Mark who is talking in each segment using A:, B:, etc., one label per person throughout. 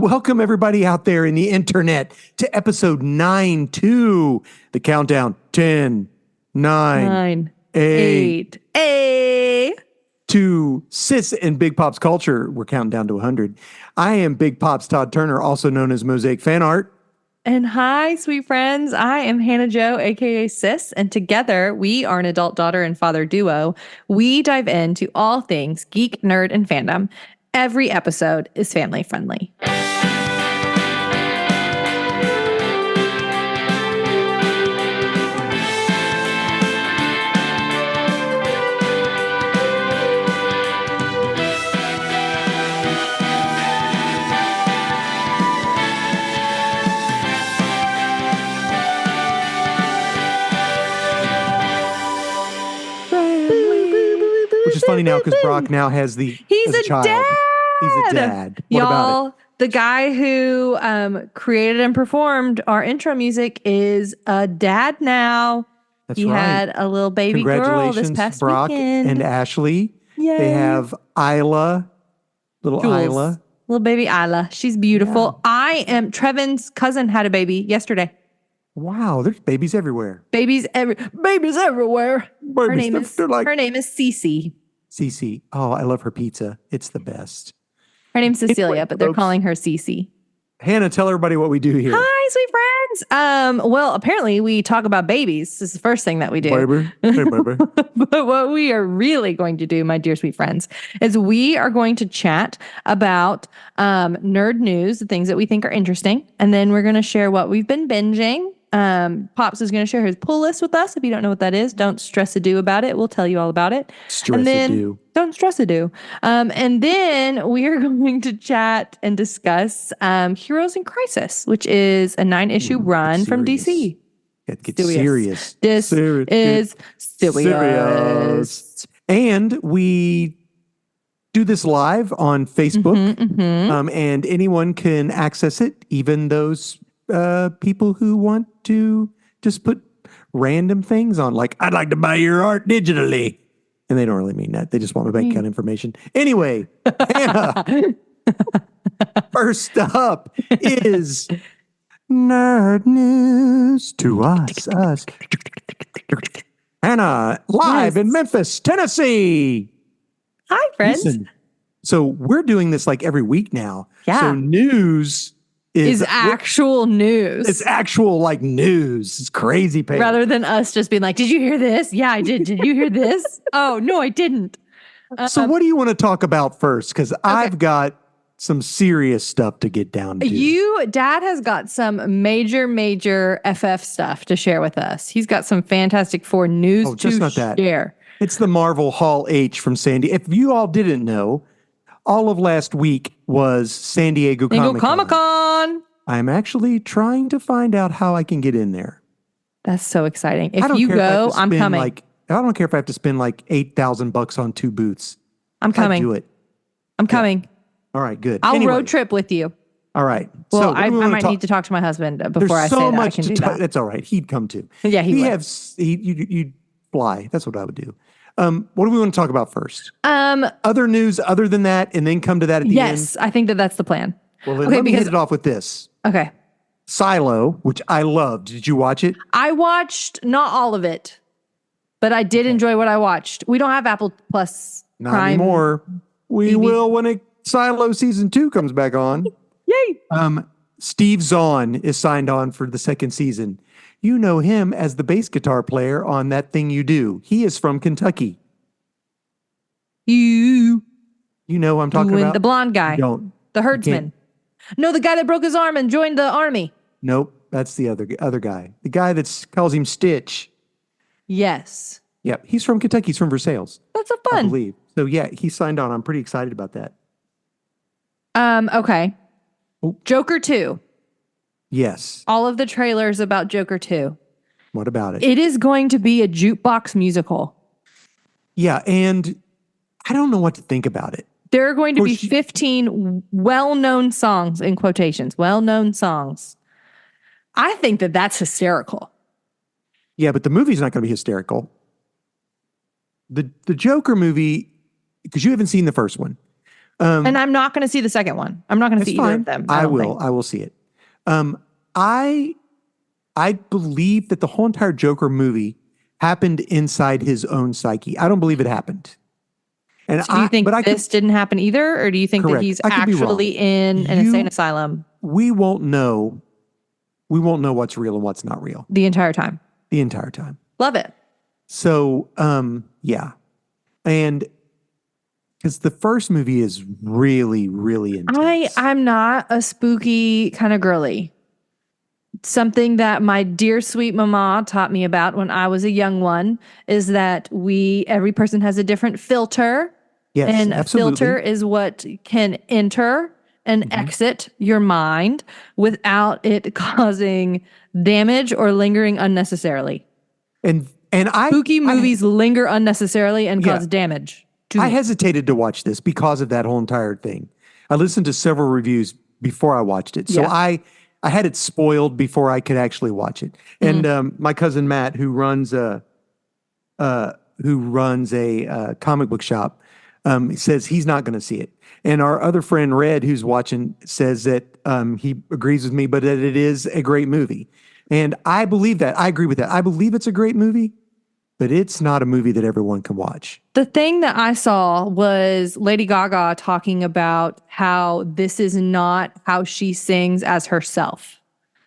A: Welcome everybody out there in the internet to episode 9-2. The countdown 10, 9, 8, to Sis and Big Pops culture. We're counting down to 100. I am Big Pops Todd Turner, also known as Mosaic Fan Art.
B: And hi, sweet friends. I am Hannah Jo, aka Sis, and together we are an adult daughter and father duo. We dive into all things geek, nerd, and fandom. Every episode is family friendly.
A: Which is funny now because Brock now has the
B: He's
A: as
B: a
A: child.
B: dad.
A: He's a dad. What
B: Y'all,
A: about it?
B: the guy who created and performed our intro music is a dad now.
A: That's
B: he
A: right.
B: had a little baby girl this past
A: Brock
B: weekend.
A: and Ashley.
B: Yay.
A: They have Isla, little
B: Jules.
A: Isla.
B: Little baby Isla. She's beautiful.
A: Yeah.
B: Trevin's cousin had a baby yesterday.
A: Wow, there's babies everywhere.
B: Babies everywhere. Her name is Cece.
A: Cece. Oh, I love her pizza. It's the best.
B: Her name's Cecilia,
A: Anyway,
B: but they're
A: folks.
B: calling her Cece.
A: Hannah, tell everybody what we do here.
B: Hi, sweet friends. Well, apparently we talk about babies. This is the first thing that we do.
A: Baby. Hey, baby.
B: But what we are really going to do, my dear sweet friends, is we are going to chat about nerd news, the things that we think are interesting, and then we're going to share what we've been binging. Pops is going to share his pull list with us. If you don't know what that is, don't stress a do about it. We'll tell you all about it. Don't stress a do. And then we are going to chat and discuss Heroes in Crisis, which is a 9-issue run from DC.
A: Get serious.
B: This is serious.
A: And we do this live on Facebook, and anyone can access it, even those people who want to just put random things on, like, I'd like to buy your art digitally. And they don't really mean that. They just want my bank account information. Anyway, Hannah, first up is nerd news to us. Hannah, live in Memphis, Tennessee.
B: Hi, friends.
A: Listen, so we're doing this like every week now.
B: Yeah.
A: So news is
B: actual news.
A: It's actual like news. It's crazy.
B: Rather than us just being like, did you hear this? Yeah, I did. Did you hear this? Oh, no, I didn't.
A: So what do you want to talk about first? Because I've got some serious stuff to get down to.
B: Dad has got some major FF stuff to share with us. He's got some Fantastic Four news to share.
A: It's the Marvel Hall H from San Diego. If you all didn't know, all of last week was San Diego Comic-Con. I'm actually trying to find out how I can get in there.
B: That's so exciting. If you go, I'm coming.
A: I don't care if I have to spend like $8,000 on 2 booths.
B: I'm coming.
A: I'd do it.
B: I'm coming.
A: All right, good.
B: I'll road trip with you.
A: All right.
B: Well, I might need to talk to my husband before I say that I can do that.
A: That's all right. He'd come too.
B: Yeah, he would.
A: You'd fly. That's what I would do. What do we want to talk about first? Other news other than that, and then come to that at the end?
B: Yes, I think that's the plan.
A: Well, then let me hit it off with this.
B: Okay.
A: Silo, which I loved. Did you watch it?
B: I watched not all of it, but I did enjoy what I watched. We don't have Apple Plus
A: Not
B: Prime
A: anymore. We will when Silo season 2 comes back on.
B: Yay.
A: Steve Zahn is signed on for the 2nd season. You know him as the bass guitar player on That Thing You Do. He is from Kentucky. You know who I'm talking about?
B: The blonde guy. The herdsman. No, the guy that broke his arm and joined the army.
A: Nope, that's the other guy. The guy that calls him Stitch.
B: Yes.
A: Yep, he's from Kentucky. He's from Versailles.
B: That's so fun.
A: I believe. So yeah, he signed on. I'm pretty excited about that.
B: Okay.
A: Oh.
B: Joker 2.
A: Yes.
B: All of the trailers about Joker 2.
A: What about it?
B: It is going to be a jukebox musical.
A: Yeah, and I don't know what to think about it.
B: There are going to be 15 well-known songs, in quotations, well-known songs. I think that that's hysterical.
A: Yeah, but the movie's not going to be hysterical. The Joker movie, because you haven't seen the first one.
B: And I'm not going to see the second one. I'm not going to see either of them.
A: I will see it. I believe that the whole entire Joker movie happened inside his own psyche. I don't believe it happened. And
B: so do you think this didn't happen either? Or do you think that he's actually in an insane asylum?
A: We won't know. We won't know what's real and what's not real.
B: The entire time.
A: The entire time.
B: Love it.
A: So, yeah. And because the first movie is really, really intense.
B: I'm not a spooky kind of girly. Something that my dear sweet mama taught me about when I was a young one is that every person has a different filter.
A: Yes,
B: and
A: absolutely.
B: A filter is what can enter and exit your mind without it causing damage or lingering unnecessarily.
A: And
B: spooky movies linger unnecessarily and cause damage.
A: I hesitated to watch this because of that whole entire thing. I listened to several reviews before I watched it. So I had it spoiled before I could actually watch it. And my cousin Matt, who runs a comic book shop, says he's not going to see it. And our other friend Red, who's watching, says that he agrees with me, but that it is a great movie. And I believe that. I agree with that. I believe it's a great movie, but it's not a movie that everyone can watch.
B: The thing that I saw was Lady Gaga talking about how this is not how she sings as herself.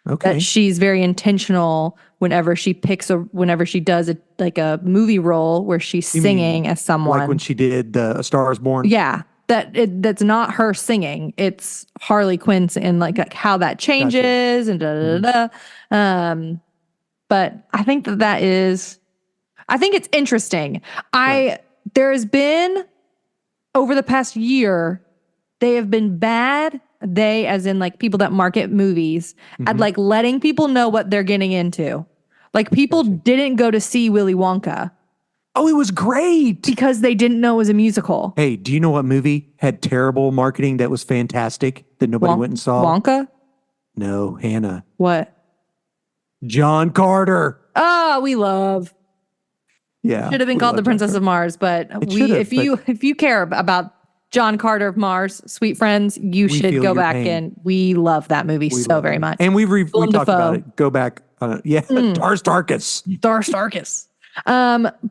A: Okay.
B: That she's very intentional whenever she does a movie role where she's singing as someone.
A: Like when she did A Star Is Born?
B: Yeah. That's not her singing. It's Harley Quinn and like how that changes and but I think I think it's interesting. There has been, over the past year, they have been bad. They, as in like people that market movies, at like letting people know what they're getting into. Like people didn't go to see Willy Wonka.
A: Oh, it was great.
B: Because they didn't know it was a musical.
A: Hey, do you know what movie had terrible marketing that was fantastic that nobody went and saw?
B: Wonka?
A: No, Hannah.
B: What?
A: John Carter.
B: Oh, we love.
A: Yeah.
B: Should have been called The Princess of Mars, but if you care about John Carter of Mars, sweet friends, you should go back and we love that movie so very much.
A: And we talked about it. Go back. Dar Starkis.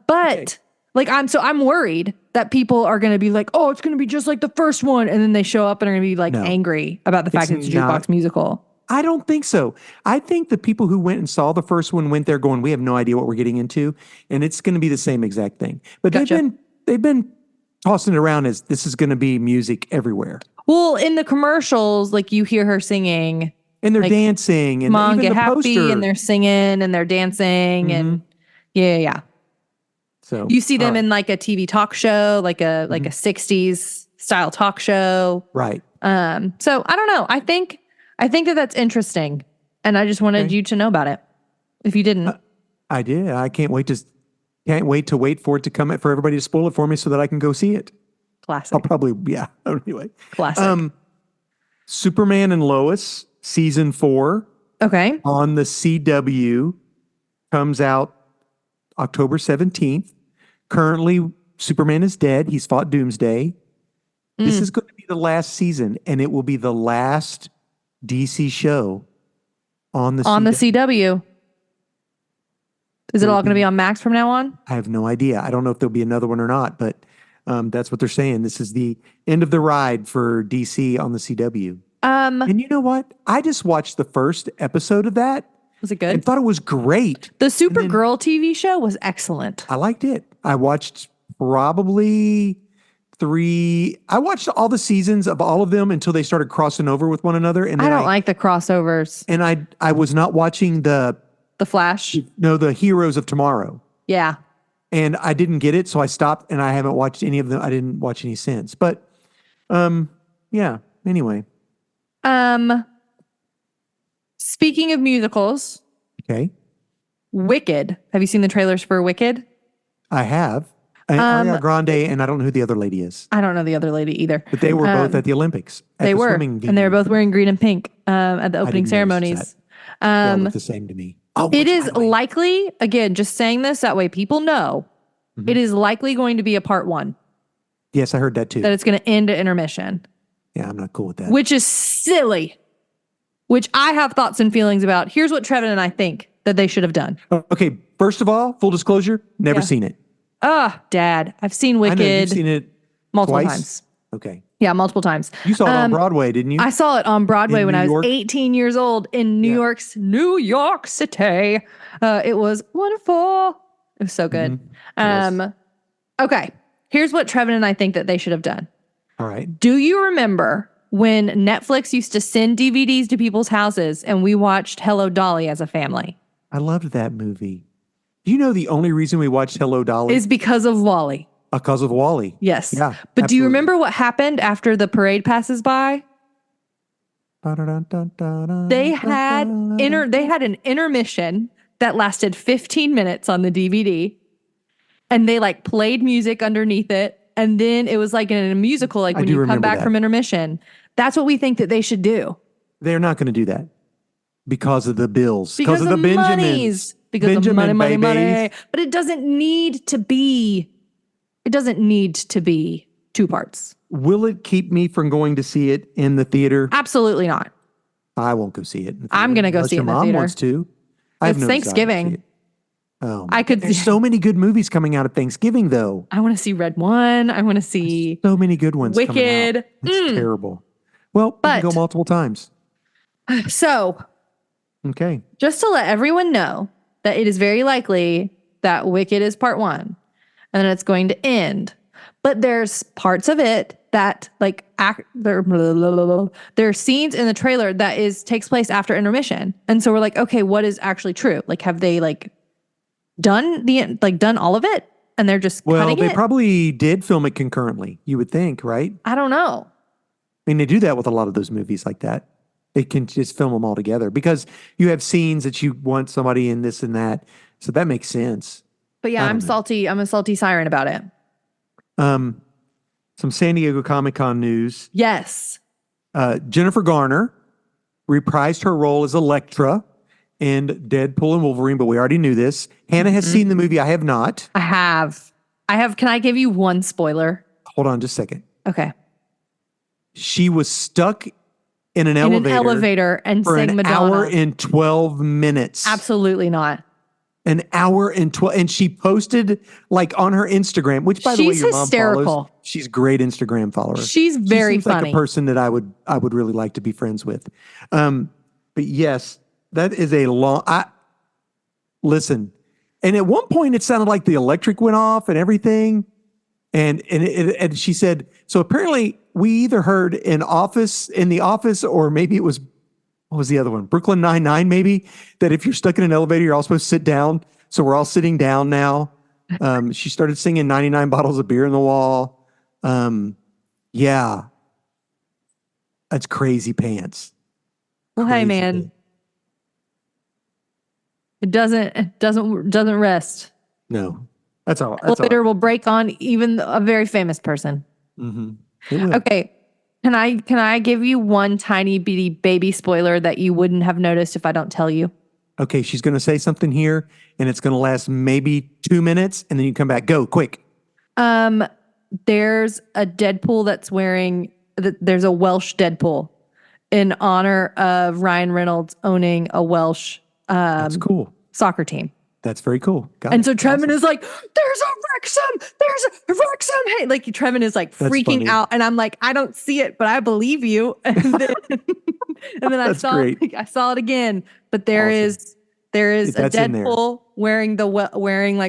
B: But like I'm worried that people are going to be like, oh, it's going to be just like the first one, and then they show up and are going to be like angry about the fact that it's a jukebox musical.
A: I don't think so. I think the people who went and saw the first one went there going, we have no idea what we're getting into, and it's going to be the same exact thing. But they've been tossing it around as this is going to be music everywhere.
B: Well, in the commercials, like you hear her singing.
A: And they're dancing. And
B: Mom,
A: even
B: get
A: the
B: happy,
A: poster.
B: and they're singing, and they're dancing, and yeah. So you see them in like a TV talk show, like a 60s style talk show.
A: Right.
B: So I don't know. I think that's interesting. And I just wanted you to know about it. If you didn't.
A: I did. I can't wait to wait for it to come for everybody to spoil it for me so that I can go see it.
B: Classic.
A: I'll probably, anyway.
B: Classic.
A: Superman and Lois, season 4.
B: Okay.
A: On the CW comes out October 17th. Currently, Superman is dead. He's fought Doomsday. This is going to be the last season, and it will be the last DC show on the
B: CW. Is it all going to be on Max from now on?
A: I have no idea. I don't know if there'll be another one or not, but that's what they're saying. This is the end of the ride for DC on the CW. And you know what? I just watched the first episode of that.
B: Was it good?
A: And thought it was great.
B: The Supergirl TV show was excellent.
A: I liked it. I watched probably I watched all the seasons of all of them until they started crossing over with one another. And
B: I don't like the crossovers.
A: And I was not watching the
B: Flash.
A: No, the Heroes of Tomorrow.
B: Yeah.
A: And I didn't get it, so I stopped, and I haven't watched any of them. I didn't watch any since. But yeah, anyway.
B: Speaking of musicals.
A: Okay.
B: Wicked. Have you seen the trailers for Wicked?
A: I have. Ariana Grande, and I don't know who the other lady is.
B: I don't know the other lady either.
A: But they were both at the Olympics.
B: They were. And they were both wearing green and pink at the opening ceremonies.
A: They all look the same to me. Oh,
B: it is likely, again, just saying this, that way people know, it is likely going to be a part 1.
A: Yes, I heard that too.
B: That it's going to end at intermission,
A: Yeah, I'm not cool with that.
B: which is silly, which I have thoughts and feelings about. Here's what Trevin and I think that they should have done.
A: Okay, first of all, full disclosure, never seen it.
B: Dad, I've seen Wicked.
A: I know you've seen it
B: multiple
A: twice?
B: times.
A: Okay.
B: Yeah, multiple times.
A: You saw it on Broadway, didn't you?
B: I saw it on Broadway
A: In
B: when
A: New
B: I was
A: York?
B: 18 years old in New York City. It was wonderful. It was so good. Okay, here's what Trevin and I think that they should have done.
A: All right.
B: Do you remember when Netflix used to send DVDs to people's houses and we watched Hello Dolly as a family?
A: I loved that movie. Do you know the only reason we watched Hello Dolly?
B: Is because of Wally.
A: Because of Wally.
B: Yes.
A: Yeah.
B: But do you remember what happened after the parade passes by? They had an intermission that lasted 15 minutes on the DVD, and they like played music underneath it, and then it was like in a musical, like when you come back from intermission. That's what we think that they should do.
A: They're not going to do that because of the bills, because of the
B: monies, because
A: Benjamin,
B: of money. But it doesn't need to be. It doesn't need to be 2 parts.
A: Will it keep me from going to see it in the theater?
B: Absolutely not.
A: I won't go see it.
B: I'm going to go see it in the theater.
A: Your mom wants to.
B: It's Thanksgiving.
A: Oh,
B: There's
A: so many good movies coming out at Thanksgiving, though.
B: I want to see Red One. I want to see
A: so many good ones.
B: Wicked.
A: Coming out. It's terrible. Well, we can go multiple times.
B: So,
A: okay.
B: Just to let everyone know that it is very likely that Wicked is part 1, and then it's going to end. But there's parts of it that there are scenes in the trailer that takes place after intermission, and so we're like, okay, what is actually true? Like, have they done all of it, and they're just cutting it?
A: Well, they probably did film it concurrently. You would think, right?
B: I don't know.
A: I mean, they do that with a lot of those movies like that. They can just film them all together because you have scenes that you want somebody in this and that, so that makes sense.
B: But yeah, I'm salty. I'm a salty siren about it.
A: Some San Diego Comic-Con news.
B: Yes.
A: Jennifer Garner reprised her role as Elektra in Deadpool and Wolverine, but we already knew this. Hannah has seen the movie. I have not.
B: I have. Can I give you one spoiler?
A: Hold on just a second.
B: Okay.
A: She was stuck in an elevator
B: and
A: for
B: sang
A: an
B: Madonna.
A: hour and 12 minutes.
B: Absolutely not.
A: An hour and 12, and she posted on her Instagram, which by the way, your mom
B: hysterical.
A: follows. She's a great Instagram follower.
B: She's very
A: seems
B: funny.
A: Like a person that I would really like to be friends with. But yes, that is a long. Listen, and at one point it sounded like the electric went off and everything, and she said so. Apparently, we either heard in the office, or maybe it was. What was the other one? Brooklyn Nine-Nine, maybe, that if you're stuck in an elevator, you're all supposed to sit down. So we're all sitting down now. She started singing 99 bottles of beer in the wall. Yeah. That's crazy pants.
B: Well, hey, man. It doesn't rest.
A: No. That's all.
B: Elevator will break on even a very famous person.
A: Mm-hmm.
B: Okay. Can I give you one tiny bitty baby spoiler that you wouldn't have noticed if I don't tell you?
A: Okay, she's going to say something here, and it's going to last maybe 2 minutes, and then you come back. Go, quick.
B: There's a Deadpool there's a Welsh Deadpool in honor of Ryan Reynolds owning a Welsh
A: That's cool.
B: soccer team.
A: That's very cool.
B: So Trevin is like, there's a Wrexham. Hey, Trevin is freaking out. And I'm like, I don't see it, but I believe you. And then I saw it again. But there is a Deadpool wearing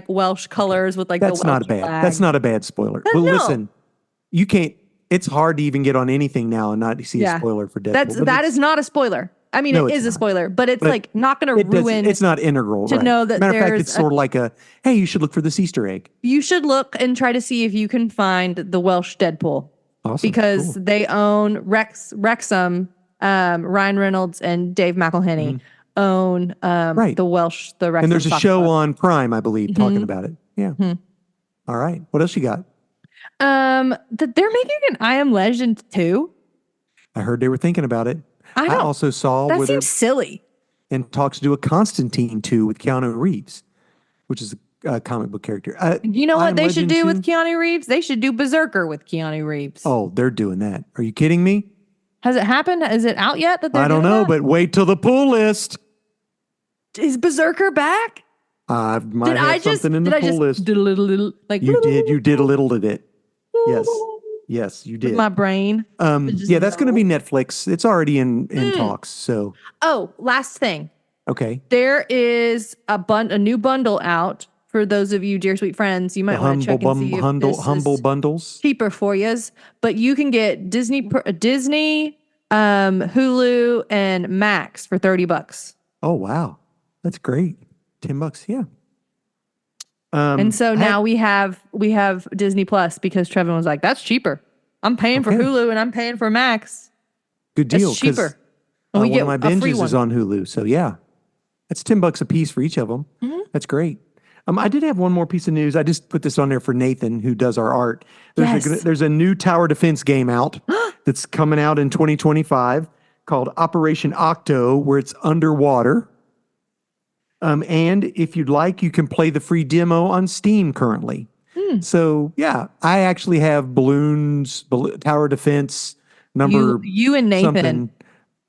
B: Welsh colors with the Welsh flag.
A: That's not a bad spoiler. Well, listen, you can't. It's hard to even get on anything now and not see a spoiler for Deadpool.
B: That is not a spoiler. I mean, it is a spoiler, but it's not going to ruin.
A: It's not integral
B: to know that.
A: Matter of fact, it's sort of like hey, you should look for this Easter egg.
B: You should look and try to see if you can find the Welsh Deadpool.
A: Awesome.
B: Because they own Wrexham. Ryan Reynolds and Dave McElhenney own the Wrexham.
A: And there's a show
B: club
A: on Prime, I believe, talking about it. Yeah. All right. What else you got?
B: They're making an I Am Legend 2.
A: I heard they were thinking about it. I also saw
B: that seems silly.
A: And talks to do a Constantine 2 with Keanu Reeves, which is comic book character.
B: You know
A: I
B: what
A: Am
B: they should
A: Legend
B: do
A: too?
B: with Keanu Reeves? They should do Berserker with Keanu Reeves.
A: Oh, they're doing that. Are you kidding me?
B: Has it happened? Is it out yet that they're
A: I don't
B: doing
A: know,
B: that?
A: but wait till the pull list.
B: Is Berserker back?
A: I might have something in the pull list.
B: Did a little like
A: You did a little of it. Yes, you
B: with
A: did.
B: my brain.
A: Yeah, that's going to be Netflix. It's already in talks. So
B: Oh, last thing.
A: okay,
B: There is a new bundle out for those of you dear sweet friends. You might want to check and see if this
A: humble
B: is
A: bundles.
B: cheaper for yous. But you can get Disney, Hulu, and Max for $30.
A: Oh wow, that's great. $10, yeah.
B: And so now we have Disney Plus because Trevin was like, "That's cheaper. I'm paying for Hulu and I'm paying for Max.
A: Good deal.
B: It's cheaper." And we
A: one
B: get
A: of my
B: a free
A: binges
B: one.
A: is on Hulu, so yeah, that's $10 a piece for each of them. That's great. I did have one more piece of news. I just put this on there for Nathan, who does our art. There's a new tower defense game out that's coming out in 2025 called Operation Octo, where it's underwater. And if you'd like, you can play the free demo on Steam currently. So yeah, I actually have balloons, tower defense number
B: You and Nathan
A: something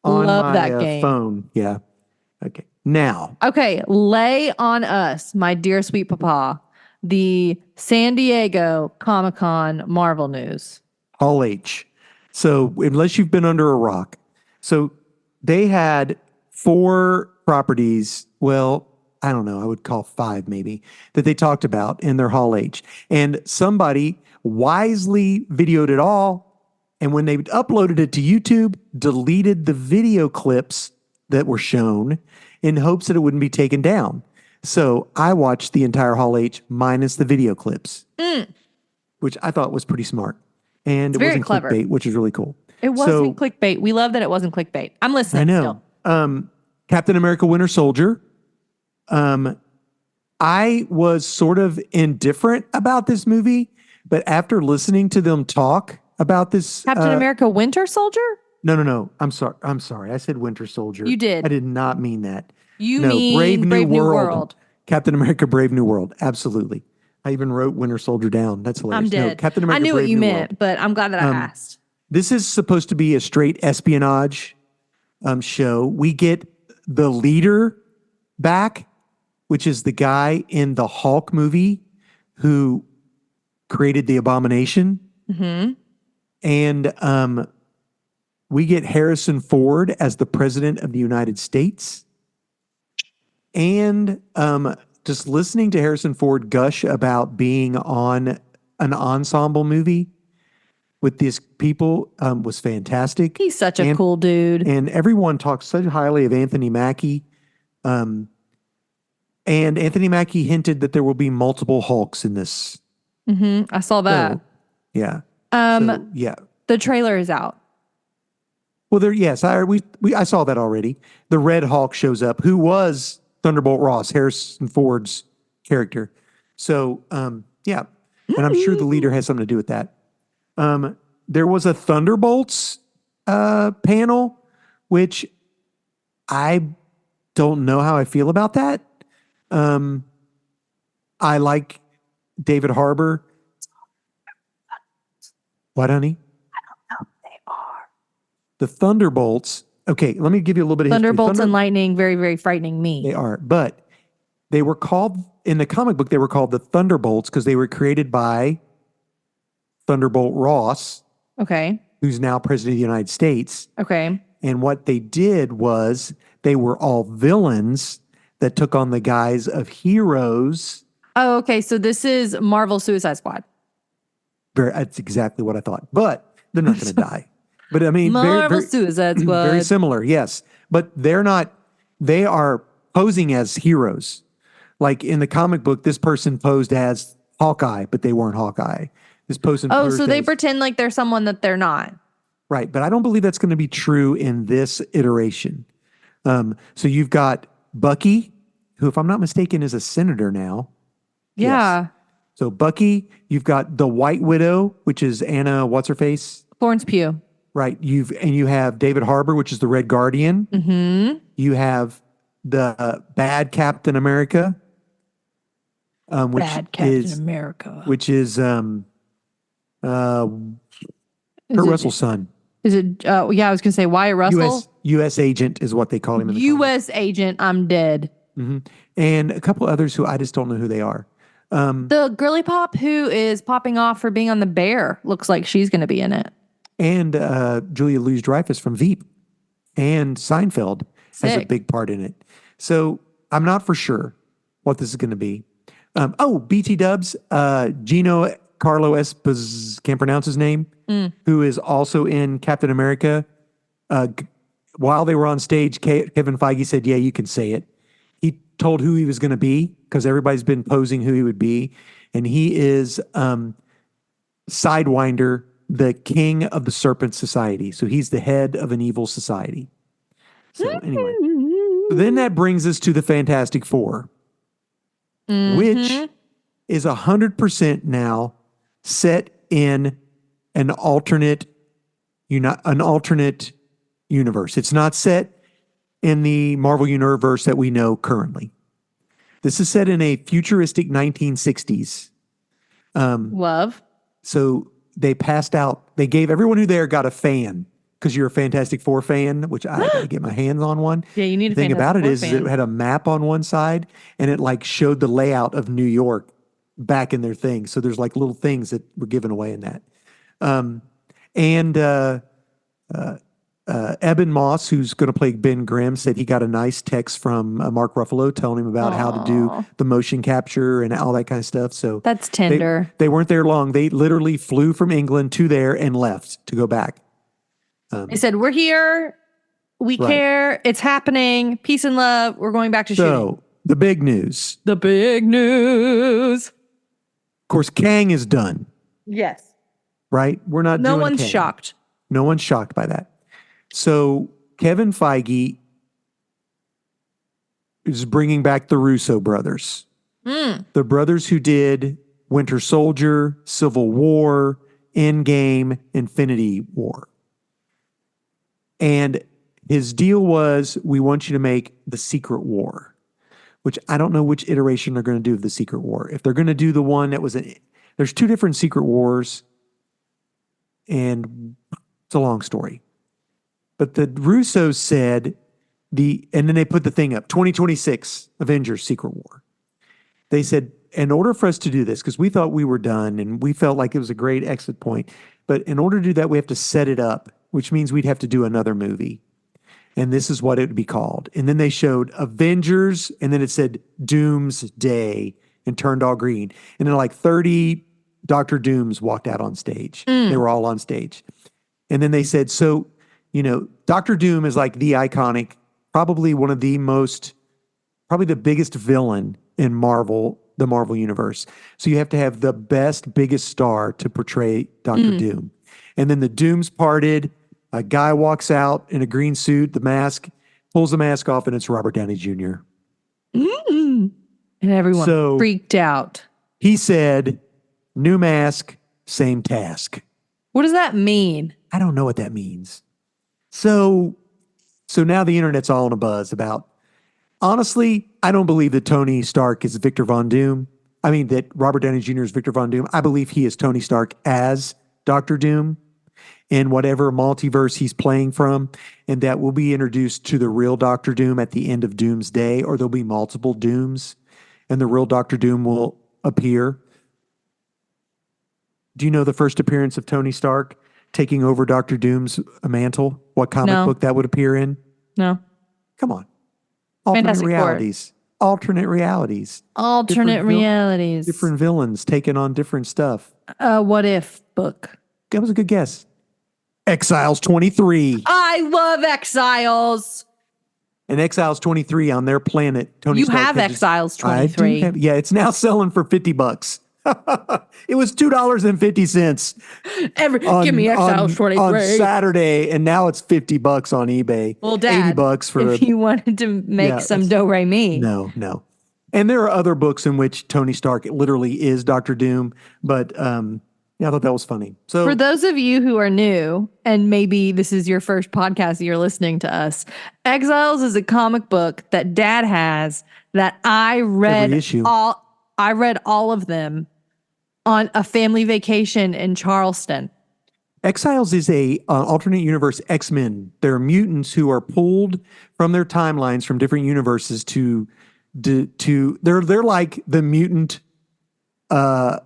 A: on
B: love
A: my
B: that game.
A: phone. Yeah. Okay. Now,
B: Okay, lay on us, my dear sweet papa, the San Diego Comic-Con Marvel news.
A: Hall H. So unless you've been under a rock, so they had 4 properties. Well, I don't know. I would call 5 maybe that they talked about in their Hall H. And somebody wisely videoed it all. And when they uploaded it to YouTube, deleted the video clips that were shown in hopes that it wouldn't be taken down. So I watched the entire Hall H minus the video clips, which I thought was pretty smart. And it
B: very
A: wasn't
B: clever.
A: clickbait, which is really cool.
B: It wasn't clickbait. We love that it wasn't clickbait. I'm listening
A: I know.
B: still.
A: Captain America Winter Soldier. I was sort of indifferent about this movie, but after listening to them talk about this,
B: Captain America Winter Soldier?
A: No. I'm sorry. I said Winter Soldier.
B: You did.
A: I did not mean that.
B: You mean Brave New World.
A: Captain America Brave New World. Absolutely. I even wrote Winter Soldier down. That's hilarious.
B: I'm dead.
A: No, Captain America
B: I knew
A: Brave
B: what you
A: New
B: meant,
A: World.
B: but I'm glad that I asked.
A: This is supposed to be a straight espionage show. We get the leader back, which is the guy in the Hulk movie who created the Abomination. And we get Harrison Ford as the President of the United States. And just listening to Harrison Ford gush about being on an ensemble movie with these people was fantastic.
B: He's such a cool dude.
A: And everyone talks so highly of Anthony Mackie. And Anthony Mackie hinted that there will be multiple Hulks in this.
B: I saw that.
A: So, yeah. Yeah.
B: The trailer is out.
A: Well, I saw that already. The Red Hulk shows up, who was Thunderbolt Ross, Harrison Ford's character. So, yeah. And I'm sure the leader has something to do with that. There was a Thunderbolts panel, which I don't know how I feel about that. I like David Harbour. What, honey?
B: I don't know if they are.
A: The Thunderbolts. Okay, let me give you a little bit of
B: Thunderbolts
A: history.
B: and lightning, very, very frightening me.
A: They are, but they were called, in the comic book, they were called the Thunderbolts because they were created by Thunderbolt Ross,
B: Okay.
A: who's now President of the United States.
B: Okay.
A: And what they did was they were all villains that took on the guise of heroes.
B: Oh, okay. So this is Marvel Suicide Squad.
A: That's exactly what I thought. But they're not going to die. But I mean,
B: Marvel Suicide Squad.
A: very similar, yes. But they're not, they are posing as heroes. Like in the comic book, this person posed as Hawkeye, but they weren't Hawkeye. This person posed
B: so they
A: as,
B: pretend like they're someone that they're not.
A: right. But I don't believe that's going to be true in this iteration. So you've got Bucky, who, if I'm not mistaken, is a senator now.
B: Yeah.
A: Yes. So Bucky, you've got the White Widow, which is Anna, what's her face?
B: Florence Pugh.
A: Right. You have David Harbour, which is the Red Guardian.
B: Mm-hmm.
A: You have the bad Captain America. which
B: Bad Captain
A: is
B: America.
A: which is Kurt Russell's son.
B: Is it? Yeah, I was gonna say Wyatt Russell.
A: U.S. agent is what they call him in the
B: U.S. agent. I'm dead.
A: and a couple others who I just don't know who they are.
B: The girly pop who is popping off for being on The Bear looks like she's gonna be in it.
A: And Julia Louis-Dreyfus from Veep and Seinfeld has a
B: Sick.
A: big part in it. So I'm not for sure what this is going to be. BT Dubs, Gino Carlo Esposito, can't pronounce his name, who is also in Captain America. While they were on stage, Kevin Feige said, yeah, you can say it. He told who he was going to be because everybody's been posing who he would be. And he is Sidewinder, the king of the Serpent Society. So he's the head of an evil society. So anyway, then that brings us to the Fantastic Four, which is 100% now set in an alternate universe. It's not set in the Marvel universe that we know currently. This is set in a futuristic 1960s.
B: Love.
A: So they passed out. They gave everyone who there got a fan because you're a Fantastic Four fan, which I gotta get my hands on one.
B: Yeah, you need a
A: The thing
B: Fantastic
A: about it
B: Four
A: is
B: fan.
A: it had a map on one side and it like showed the layout of New York back in their thing. So there's like little things that were given away in that. Eben Moss, who's going to play Ben Grimm, said he got a nice text from Mark Ruffalo telling him about how to do the motion capture and all that kind of stuff. So
B: That's tender.
A: They weren't there long. They literally flew from England to there and left to go back.
B: They said, we're here. We
A: Right.
B: care. It's happening. Peace and love. We're going back to shooting.
A: So the big news.
B: The big news.
A: Of course, Kang is done,
B: Yes.
A: right? We're not
B: No
A: doing
B: one's
A: Kang.
B: shocked.
A: No one's shocked by that. So Kevin Feige is bringing back the Russo brothers. The brothers who did Winter Soldier, Civil War, Endgame, Infinity War. And his deal was, we want you to make the Secret War, which I don't know which iteration they're going to do of the Secret War. If they're going to do the one that was, there's two different Secret Wars, and it's a long story. But the Russos said and then they put the thing up, 2026 Avengers Secret War. They said, in order for us to do this, because we thought we were done and we felt like it was a great exit point, but in order to do that, we have to set it up, which means we'd have to do another movie. And this is what it would be called. And then they showed Avengers, and then it said Doomsday and turned all green. And then like 30 Dr. Dooms walked out on stage. They were all on stage. And then they said, so, Dr. Doom is like the iconic, probably one of the probably the biggest villain in the Marvel universe. So you have to have the best, biggest star to portray Dr. Doom. And then the Dooms parted. A guy walks out in a green suit, the mask, pulls the mask off, and it's Robert Downey Jr.
B: And everyone freaked out.
A: He said, new mask, same task.
B: What does that mean?
A: I don't know what that means. So now the internet's all in a buzz about, honestly, I don't believe that Tony Stark is Victor Von Doom. I mean, that Robert Downey Jr. is Victor Von Doom. I believe he is Tony Stark as Dr. Doom in whatever multiverse he's playing from, and that will be introduced to the real Dr. Doom at the end of Doomsday, or there'll be multiple Dooms, and the real Dr. Doom will appear. Do you know the first appearance of Tony Stark taking over Dr. Doom's mantle? What comic book that would appear in?
B: No.
A: Come on. Alternate
B: Fantastic
A: realities. Alternate realities.
B: Alternate realities.
A: Different villains taking on different stuff.
B: What if book?
A: That was a good guess. Exiles 23.
B: I love Exiles.
A: And Exiles 23 on their planet. Tony
B: You
A: Stark
B: have
A: had
B: Exiles 23.
A: yeah, it's now selling for $50. It was $2.50.
B: Give me Exiles 23.
A: On Saturday, and now it's $50 on eBay.
B: Well, Dad,
A: $80 for
B: if you wanted to make some do-re-mi.
A: No. And there are other books in which Tony Stark literally is Dr. Doom, but I thought that was funny. So
B: for those of you who are new, and maybe this is your first podcast that you're listening to us, Exiles is a comic book that Dad has that I read
A: Every issue.
B: I read all of them on a family vacation in Charleston.
A: Exiles is a alternate universe X-Men. They're mutants who are pulled from their timelines from different universes to they're like the mutant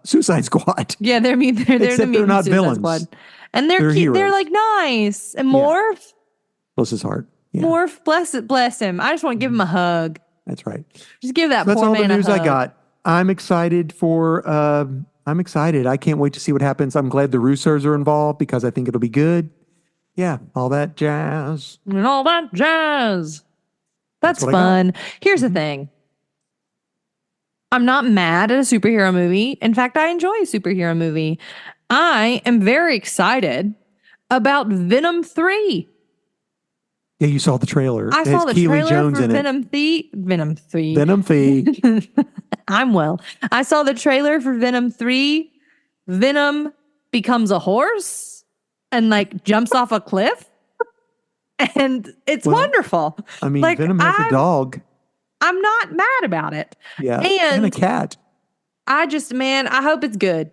A: Suicide Squad.
B: Yeah, they're the
A: Except they're not
B: Suicide
A: villains.
B: Squad. And they're cute. They're
A: heroes.
B: like nice. And
A: Yeah.
B: Morph.
A: Bless his heart. Yeah,
B: Morph, bless him. I just want to give him a hug.
A: that's right.
B: Just give that
A: So that's
B: poor
A: all
B: man
A: the news
B: a hug.
A: I got. I'm excited for. I'm excited. I can't wait to see what happens. I'm glad the Russos are involved because I think it'll be good. Yeah, all that jazz.
B: And all that jazz. That's
A: what I got.
B: fun. Here's the thing. I'm not mad at a superhero movie. In fact, I enjoy a superhero movie. I am very excited about Venom 3.
A: Yeah, you saw the trailer.
B: I
A: It
B: saw
A: has
B: the
A: Keely
B: trailer
A: Jones
B: for
A: in it.
B: Venom 3. Venom 3.
A: Venom Fee.
B: I'm well. I saw the trailer for Venom 3. Venom becomes a horse and like jumps off a cliff. And it's wonderful.
A: I mean,
B: Like,
A: Venom has a dog.
B: I'm not mad about it.
A: Yeah, and a cat.
B: I hope it's good.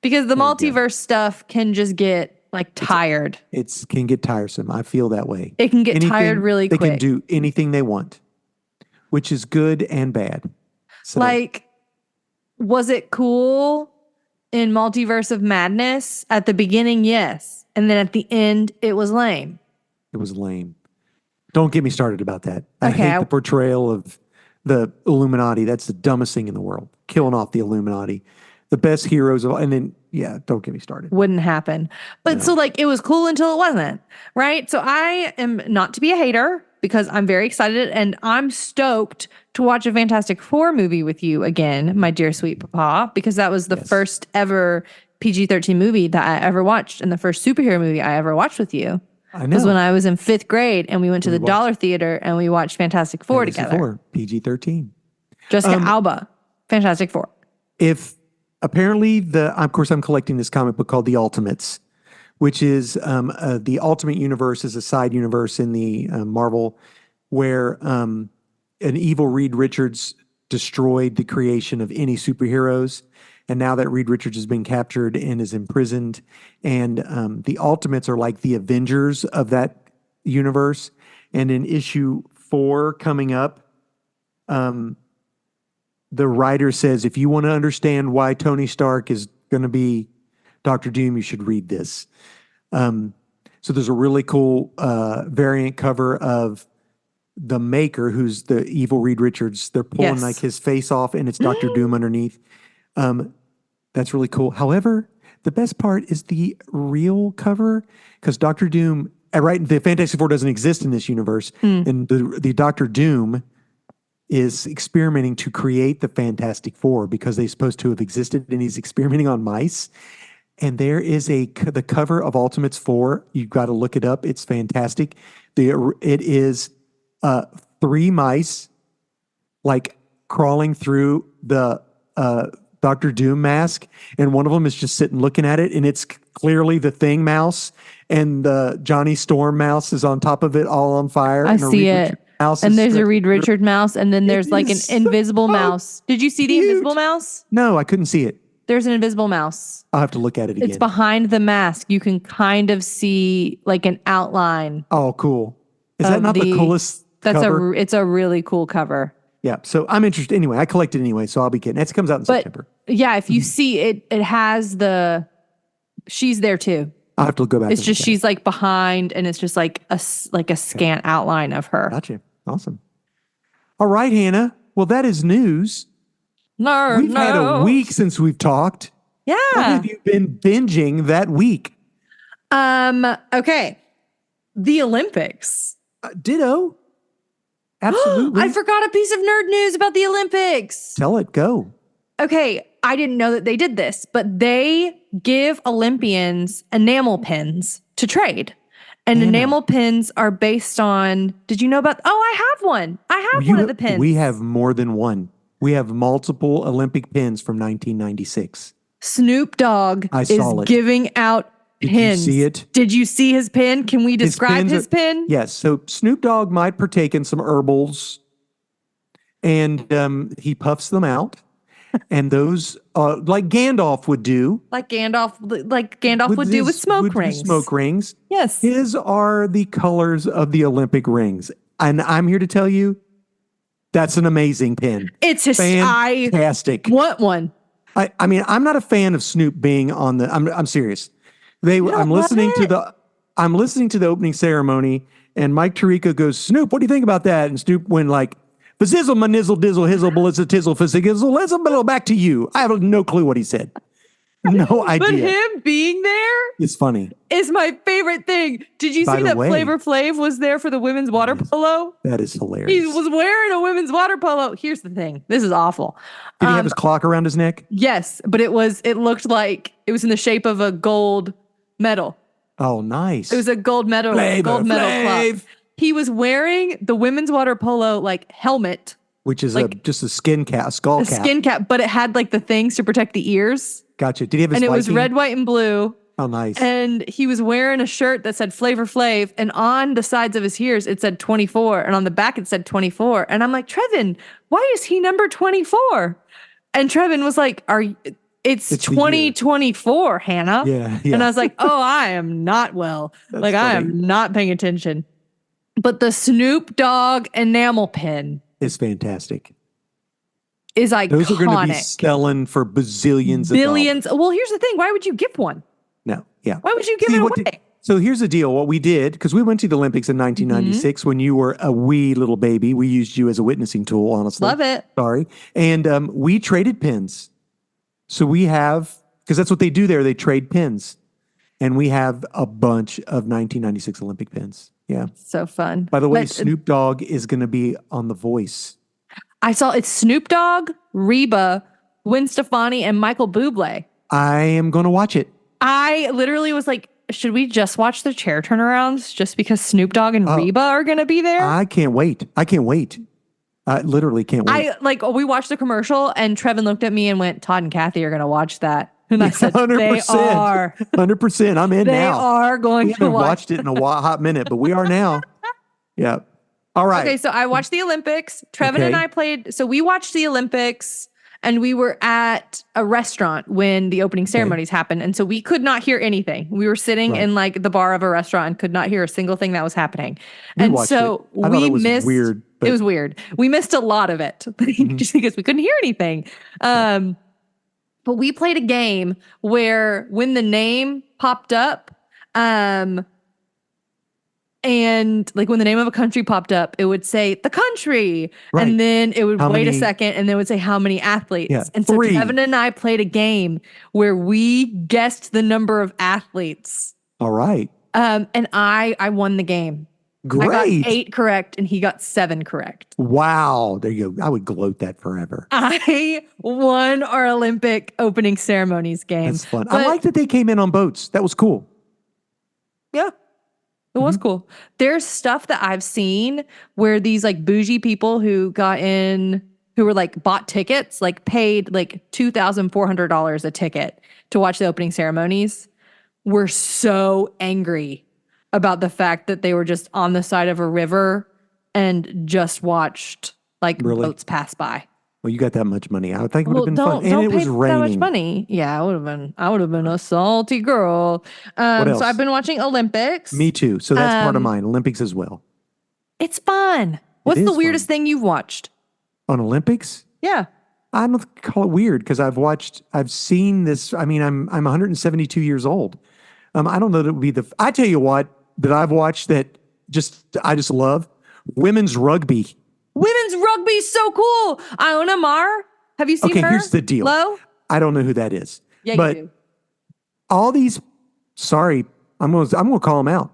B: Because the multiverse stuff can just get like tired.
A: It can get tiresome. I feel that way.
B: It can get tired really
A: They
B: quick.
A: can do anything they want, which is good and bad. So,
B: Like, was it cool in Multiverse of Madness? At the beginning, yes. And then at the end, it was lame.
A: it was lame. Don't get me started about that. I
B: Okay,
A: hate the portrayal of the Illuminati. That's the dumbest thing in the world. Killing off the Illuminati. The best heroes of, and then, yeah, don't get me started.
B: Wouldn't happen. But so like it was cool until it wasn't, right? So I am not to be a hater because I'm very excited and I'm stoked to watch a Fantastic Four movie with you again, my dear sweet papa, because that was the first ever PG-13 movie that I ever watched and the first superhero movie I ever watched with you.
A: I know.
B: Was when I was in 5th grade and we went to the Dollar Theater and we watched Fantastic Four together.
A: PG-13.
B: Jessica Alba, Fantastic Four.
A: If apparently of course, I'm collecting this comic book called The Ultimates, which is the Ultimate Universe is a side universe in the Marvel where an evil Reed Richards destroyed the creation of any superheroes. And now that Reed Richards has been captured and is imprisoned, and the Ultimates are like the Avengers of that universe. And in issue 4 coming up, the writer says, if you want to understand why Tony Stark is going to be Dr. Doom, you should read this. So there's a really cool variant cover of the Maker, who's the evil Reed Richards. They're pulling like his face off, and it's Dr. Doom underneath. That's really cool. However, the best part is the real cover, because Dr. Doom, right? The Fantastic Four doesn't exist in this universe, and the Dr. Doom is experimenting to create the Fantastic Four because they're supposed to have existed, and he's experimenting on mice. And there is the cover of Ultimates 4. You've got to look it up. It's fantastic. It is 3 mice like crawling through the Dr. Doom mask, and one of them is just sitting looking at it, and it's clearly the Thing mouse, and the Johnny Storm mouse is on top of it, all on fire.
B: I see it. And there's a Reed Richard mouse, and then there's like an invisible mouse. Did you see the invisible mouse?
A: No, I couldn't see it.
B: There's an invisible mouse.
A: I'll have to look at it again.
B: It's behind the mask. You can kind of see like an outline.
A: Oh, cool. Is that not the coolest cover?
B: It's a really cool cover.
A: Yeah, so I'm interested. Anyway, I collect it anyway, so I'll be kidding. It comes out in September.
B: Yeah, if you see it, it has she's there too.
A: I'll have to go back.
B: It's just she's like behind, and it's just like a scant outline of her.
A: Gotcha. Awesome. All right, Hannah. Well, that is news. We've had a week since we've talked.
B: Yeah.
A: What have you been binging that week?
B: Okay. The Olympics.
A: Ditto. Absolutely.
B: I forgot a piece of nerd news about the Olympics.
A: Tell it. Go.
B: Okay. I didn't know that they did this, but they give Olympians enamel pins to trade. And enamel pins are based on, did you know about, I have one. I have one of the pins.
A: We have more than one. We have multiple Olympic pins from 1996.
B: Snoop Dogg is giving out pins.
A: Did you see it?
B: Did you see his pin? Can we describe his pin?
A: Yes. So Snoop Dogg might partake in some herbals, and he puffs them out. And those, like Gandalf would do.
B: Like Gandalf would do with smoke rings.
A: Smoke rings.
B: Yes.
A: His are the colors of the Olympic rings. And I'm here to tell you, that's an amazing pin.
B: It's just
A: fantastic.
B: I want one.
A: I mean, I'm not a fan of Snoop being on the. I'm serious. I'm listening to the opening ceremony, and Mike Tirico goes, "Snoop, what do you think about that?" And Snoop went like, "Fazizzle, ma nizzle, dizzle, hizzle, blizza, tizzle, fizzizzle, let's a little back to you." I have no clue what he said. No idea.
B: But him being there
A: is funny.
B: Is my favorite thing. Did you see that Flavor Flav was there for the women's water polo?
A: That is hilarious.
B: He was wearing a women's water polo. Here's the thing. This is awful.
A: Did he have his clock around his neck?
B: Yes, but it looked like it was in the shape of a gold medal.
A: Oh, nice.
B: It was a gold medal clock. He was wearing the women's water polo like helmet.
A: Which is just a skull cap.
B: Skin cap, but it had like the things to protect the ears.
A: Gotcha. Did he have his
B: And it
A: Viking?
B: was red, white, and blue.
A: Oh, nice.
B: And he was wearing a shirt that said Flavor Flav, and on the sides of his ears it said 24, and on the back it said 24. And I'm like, Trevin, why is he number 24? And Trevin was like, it's 2024, Hannah.
A: Yeah.
B: And I was like, oh, I am not well. Like, funny. I am not paying attention. But the Snoop Dogg enamel pin
A: is fantastic.
B: Is iconic.
A: Those are going to be selling for billions.
B: Well, here's the thing. Why would you give one?
A: No. Yeah.
B: Why would you give it away?
A: So here's the deal. What we did, because we went to the Olympics in 1996 when you were a wee little baby. We used you as a witnessing tool, honestly.
B: Love it.
A: Sorry. And we traded pins. So we have, because that's what they do there. They trade pins. And we have a bunch of 1996 Olympic pins. Yeah.
B: So fun.
A: By the way, Snoop Dogg is going to be on The Voice.
B: I saw it's Snoop Dogg, Reba, Gwen Stefani, and Michael Bublé.
A: I am going to watch it.
B: I literally was like, should we just watch the chair turnarounds just because Snoop Dogg and Reba are going to be there?
A: I can't wait. I literally can't wait.
B: We watched the commercial and Trevin looked at me and went, Todd and Kathy are going to watch that. And I said, 100%, they are.
A: 100%. I'm in now.
B: They are going to watch.
A: Watched it in a hot minute, but we are now. Yeah. All right.
B: Okay, so I watched the Olympics. Trevin and I played. So we watched the Olympics and we were at a restaurant when the opening ceremonies happened. And so we could not hear anything. We were sitting in like the bar of a restaurant and could not hear a single thing that was happening. And so we missed. Weird, it was weird. We missed a lot of it just because we couldn't hear anything. But we played a game where when the name popped up, and like when the name of a country popped up, it would say the country. Right. And then it would wait a second and then it would say how many athletes. Yeah, and so Kevin and I played a game where we guessed the number of athletes.
A: All right.
B: And I won the game.
A: Great.
B: I got 8 correct and he got 7 correct.
A: Wow. There you go. I would gloat that forever.
B: I won our Olympic opening ceremonies game.
A: That's fun. I like that they came in on boats. That was cool.
B: Yeah. It was cool. There's stuff that I've seen where these like bougie people who got in, who were like bought tickets, like paid like $2,400 a ticket to watch the opening ceremonies, were so angry about the fact that they were just on the side of a river and just watched like boats pass by.
A: Well, you got that much money. I would think it would have been fun. And it was raining.
B: That much money. Yeah, I would have been a salty girl.
A: What else?
B: So I've been watching Olympics.
A: Me too. So that's part of mine. Olympics as well.
B: It's fun. What's the weirdest thing you've watched?
A: On Olympics?
B: Yeah.
A: I don't call it weird because I've seen this. I mean, I'm 172 years old. I don't know that it would be I tell you what that I've watched that I just love women's rugby.
B: Women's rugby is so cool. Iona Mar, have you seen her?
A: Okay, here's the deal.
B: Low?
A: I don't know who that is.
B: Yeah,
A: but
B: you do.
A: All these, sorry, I'm gonna call them out.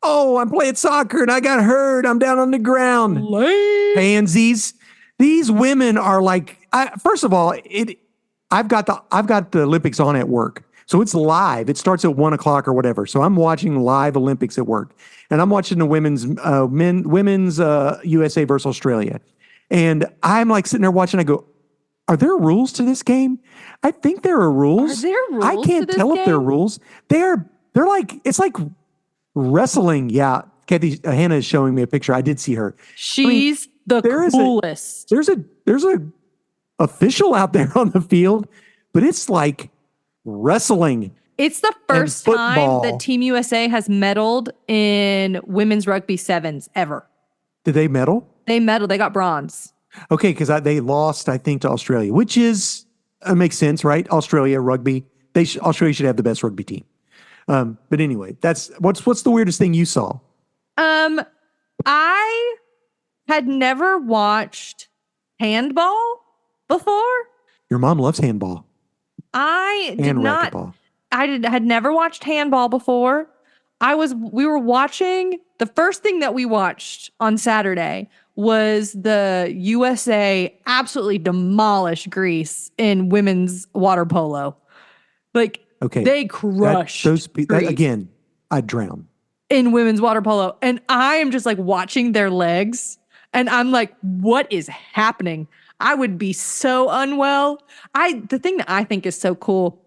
A: Oh, I'm playing soccer and I got hurt. I'm down on the ground. Pansies. These women are like. First of all, I've got the Olympics on at work. So it's live. It starts at 1:00 or whatever. So I'm watching live Olympics at work, and I'm watching the women's USA versus Australia, and I'm like sitting there watching. I go, "Are there rules to this game? I think there are rules.
B: Are there rules?
A: I can't tell if there are rules. They're like it's like wrestling. Yeah, Kathy Hannah is showing me a picture. I did see her.
B: She's the coolest.
A: There's a official out there on the field, but it's like wrestling.
B: It's the first time
A: football.
B: that Team USA has medaled in women's rugby sevens ever.
A: Did they medal?
B: They medaled. They got bronze.
A: Okay, because they lost, I think, to Australia, which is makes sense, right? Australia rugby. Australia should have the best rugby team. But anyway, that's what's the weirdest thing you saw?
B: I had never watched handball before.
A: Your mom loves handball.
B: I did
A: and
B: not.
A: racquetball.
B: Had never watched handball before. We were watching, the first thing that we watched on Saturday was the USA absolutely demolish Greece in women's water polo. Like,
A: Okay,
B: they crushed
A: that,
B: Greece
A: again, I'd drown.
B: in women's water polo. And I am just like watching their legs and I'm like, what is happening? I would be so unwell. The thing that I think is so cool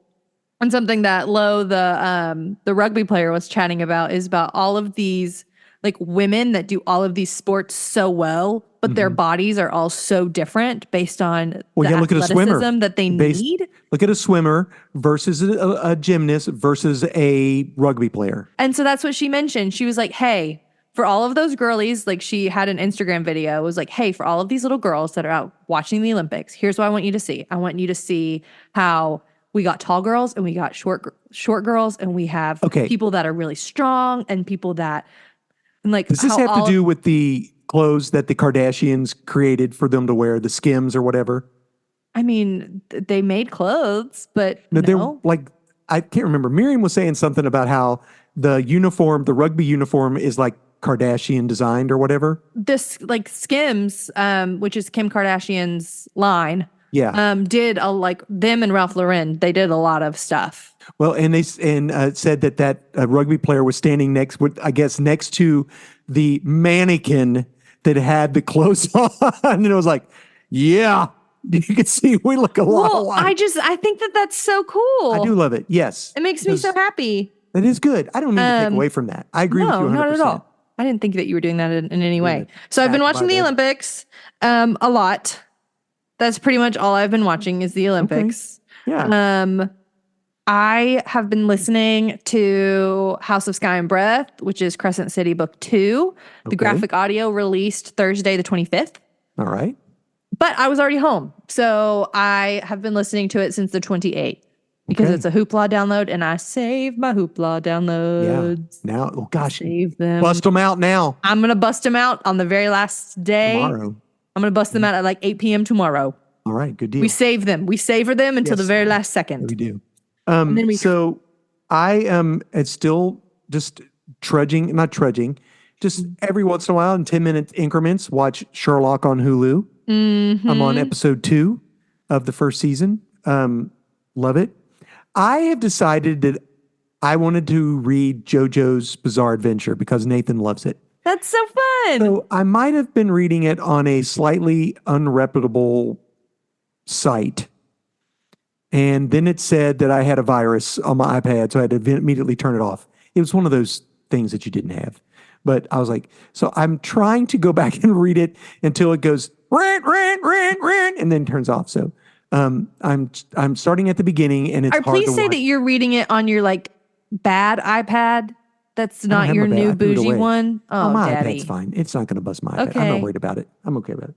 B: and something that Lo, the rugby player, was chatting about is about all of these like women that do all of these sports so well, but their bodies are all so different based on the
A: look at a swimmer.
B: athleticism that they need.
A: Look at a swimmer versus a gymnast versus a rugby player.
B: And so that's what she mentioned. She was like, hey, for all of those girlies, like she had an Instagram video. It was like, hey, for all of these little girls that are out watching the Olympics, here's what I want you to see. I want you to see how we got tall girls and we got short girls, and we have people that are really strong and people that, and like,
A: does this have to do with the clothes that the Kardashians created for them to wear, the Skims or whatever?
B: I mean, they made clothes, but
A: they're like, I can't remember. Miriam was saying something about how the rugby uniform is like Kardashian designed or whatever.
B: This like Skims, which is Kim Kardashian's line.
A: Yeah.
B: Did like them and Ralph Lauren. They did a lot of stuff.
A: Well, and they said that rugby player was standing next to the mannequin that had the clothes on, and it was like, yeah, you can see we look a lot alike.
B: I think that's so cool.
A: I do love it. Yes,
B: it makes me so happy.
A: It is good. I don't mean to take away from that. I agree with you 100%.
B: Not at all. I didn't think that you were doing that in any way. So I've been watching the Olympics a lot. That's pretty much all I've been watching is the Olympics.
A: Okay. Yeah.
B: I have been listening to House of Sky and Breath, which is Crescent City Book 2. The graphic audio released Thursday the 25th.
A: All right.
B: But I was already home. So I have been listening to it since the 28th because it's a Hoopla download, and I saved my Hoopla downloads.
A: Yeah. Now, oh gosh.
B: Save them.
A: Bust them out now.
B: I'm going to bust them out on the very last day.
A: Tomorrow.
B: I'm going to bust them out at like 8 p.m. tomorrow.
A: All right. Good deal.
B: We save them. We savor them until the very last second.
A: We do. So I am still just not trudging, just every once in a while in 10-minute increments, watch Sherlock on Hulu.
B: Mm-hmm.
A: I'm on episode 2 of the first season. Love it. I have decided that I wanted to read Jojo's Bizarre Adventure because Nathan loves it.
B: That's so fun.
A: So I might have been reading it on a slightly unreputable site. And then it said that I had a virus on my iPad, so I had to immediately turn it off. It was one of those things that you didn't have. But I was like, so I'm trying to go back and read it until it goes, rant, and then turns off. So I'm starting at the beginning, and it's hard to
B: Please say that you're reading it on your like bad iPad. That's not your new bougie one. Oh,
A: my
B: Daddy.
A: iPad's fine. It's not going to bust my iPad.
B: Okay.
A: I'm not worried about it. I'm okay about it.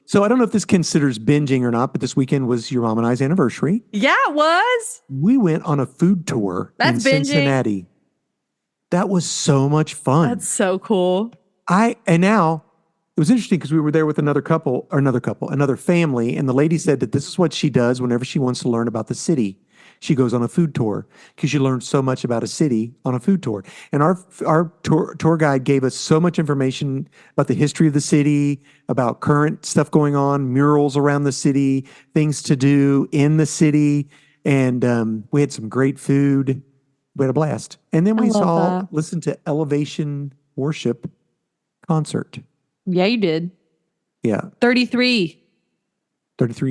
A: So I don't know if this considers binging or not, but this weekend was your mom and I's anniversary.
B: Yeah, it was.
A: We went on a food tour in Cincinnati. That was so much fun.
B: That's so cool.
A: Now it was interesting because we were there with another family, and the lady said that this is what she does whenever she wants to learn about the city. She goes on a food tour because you learn so much about a city on a food tour. And our tour guide gave us so much information about the history of the city, about current stuff going on, murals around the city, things to do in the city. And we had some great food. We had a blast. And then we listened to Elevation Worship concert.
B: Yeah, you did.
A: Yeah.
B: 33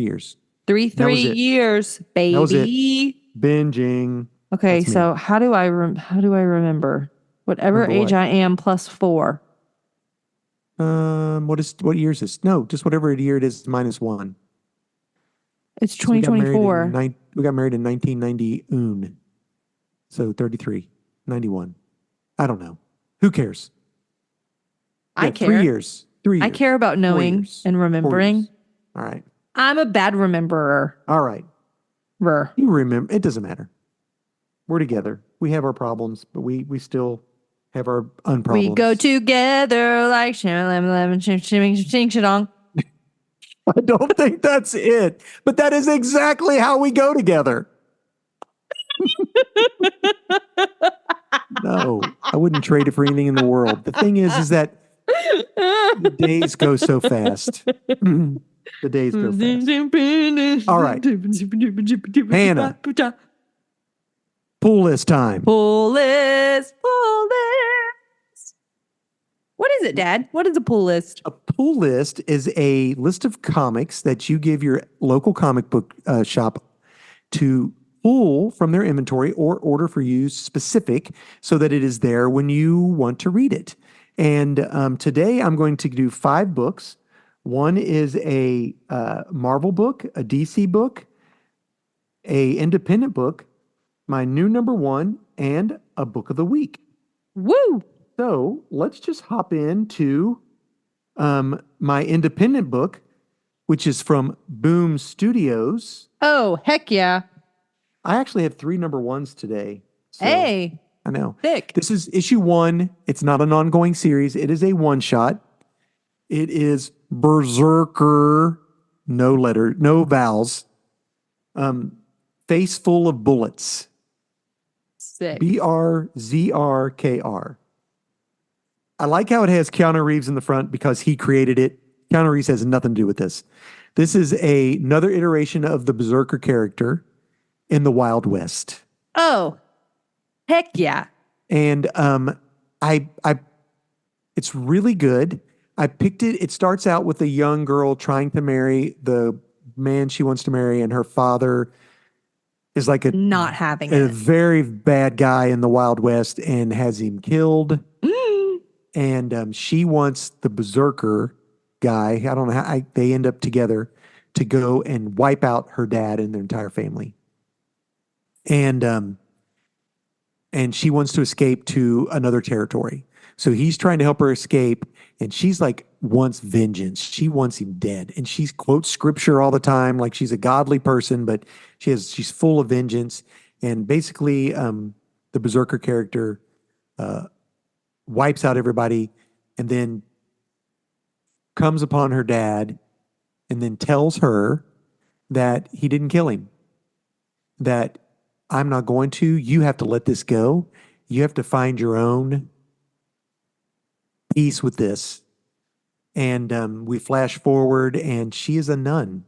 A: years.
B: 33 years, baby.
A: That was it. Binging.
B: Okay, so how do I remember? Whatever age I am plus 4.
A: What year is this? No, just whatever year it is, -1.
B: It's
A: So we got married
B: 2024.
A: we got married in 1990. So 33, 91. I don't know. Who cares?
B: I
A: Yeah,
B: care.
A: 3 years. 3
B: I
A: years.
B: care about
A: 4
B: knowing
A: years.
B: and
A: 4
B: remembering.
A: years. All right.
B: I'm a bad rememberer.
A: All right. You remember. It doesn't matter. We're together. We have our problems, but we still have our unproblems.
B: We go together like shing-shing-shing-shing-shing-shing-shing.
A: I don't think that's it, but that is exactly how we go together. No, I wouldn't trade it for anything in the world. The thing is that the days go so fast. The days go fast. All right. Hannah. Pull list time.
B: Pull list. Pull list. What is it, Dad? What is a pull list?
A: A pull list is a list of comics that you give your local comic book shop to pull from their inventory or order for you specific so that it is there when you want to read it. And today I'm going to do 5 books. One is a Marvel book, a DC book, a independent book, my new #1, and a book of the week.
B: Woo!
A: So let's just hop into my independent book, which is from Boom Studios.
B: Oh, heck yeah.
A: I actually have 3 #1s today. So
B: Hey,
A: I know.
B: thick.
A: This is issue 1. It's not an ongoing series. It is a one-shot. It is Berserker, no vowels. Face full of bullets.
B: Sick.
A: BRZRKR. I like how it has Keanu Reeves in the front because he created it. Keanu Reeves has nothing to do with this. This is another iteration of the Berserker character in the Wild West.
B: Oh, heck yeah.
A: And it's really good. I picked it. It starts out with a young girl trying to marry the man she wants to marry, and her father is like
B: Not having
A: a
B: it.
A: very bad guy in the Wild West and has him killed. And she wants the Berserker guy. I don't know how they end up together to go and wipe out her dad and their entire family. And she wants to escape to another territory. So he's trying to help her escape, and she's like wants vengeance. She wants him dead, and she quotes scripture all the time, like she's a godly person, but she's full of vengeance. And basically, the Berserker character wipes out everybody, and then comes upon her dad, and then tells her that he didn't kill him. That I'm not going to. You have to let this go. You have to find your own peace with this. And we flash forward, and she is a nun.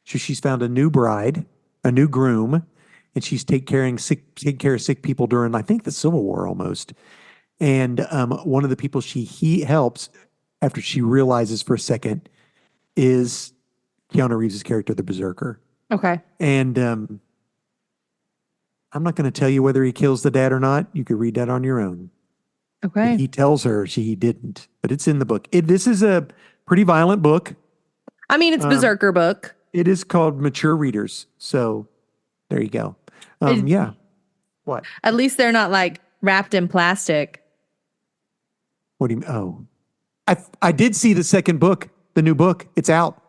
A: So she's found a new bride, a new groom, and she's taking care of sick people during, I think, the Civil War almost. And one of the people he helps, after she realizes for a second, is Keanu Reeves' character, the Berserker.
B: Okay.
A: And I'm not going to tell you whether he kills the dad or not. You could read that on your own.
B: Okay.
A: He tells her he didn't, but it's in the book. This is a pretty violent book.
B: I mean, it's Berserker book.
A: It is called Mature Readers. So there you go. Yeah. What?
B: At least they're not like wrapped in plastic.
A: What do you mean? Oh, I did see the second book, the new book. It's out.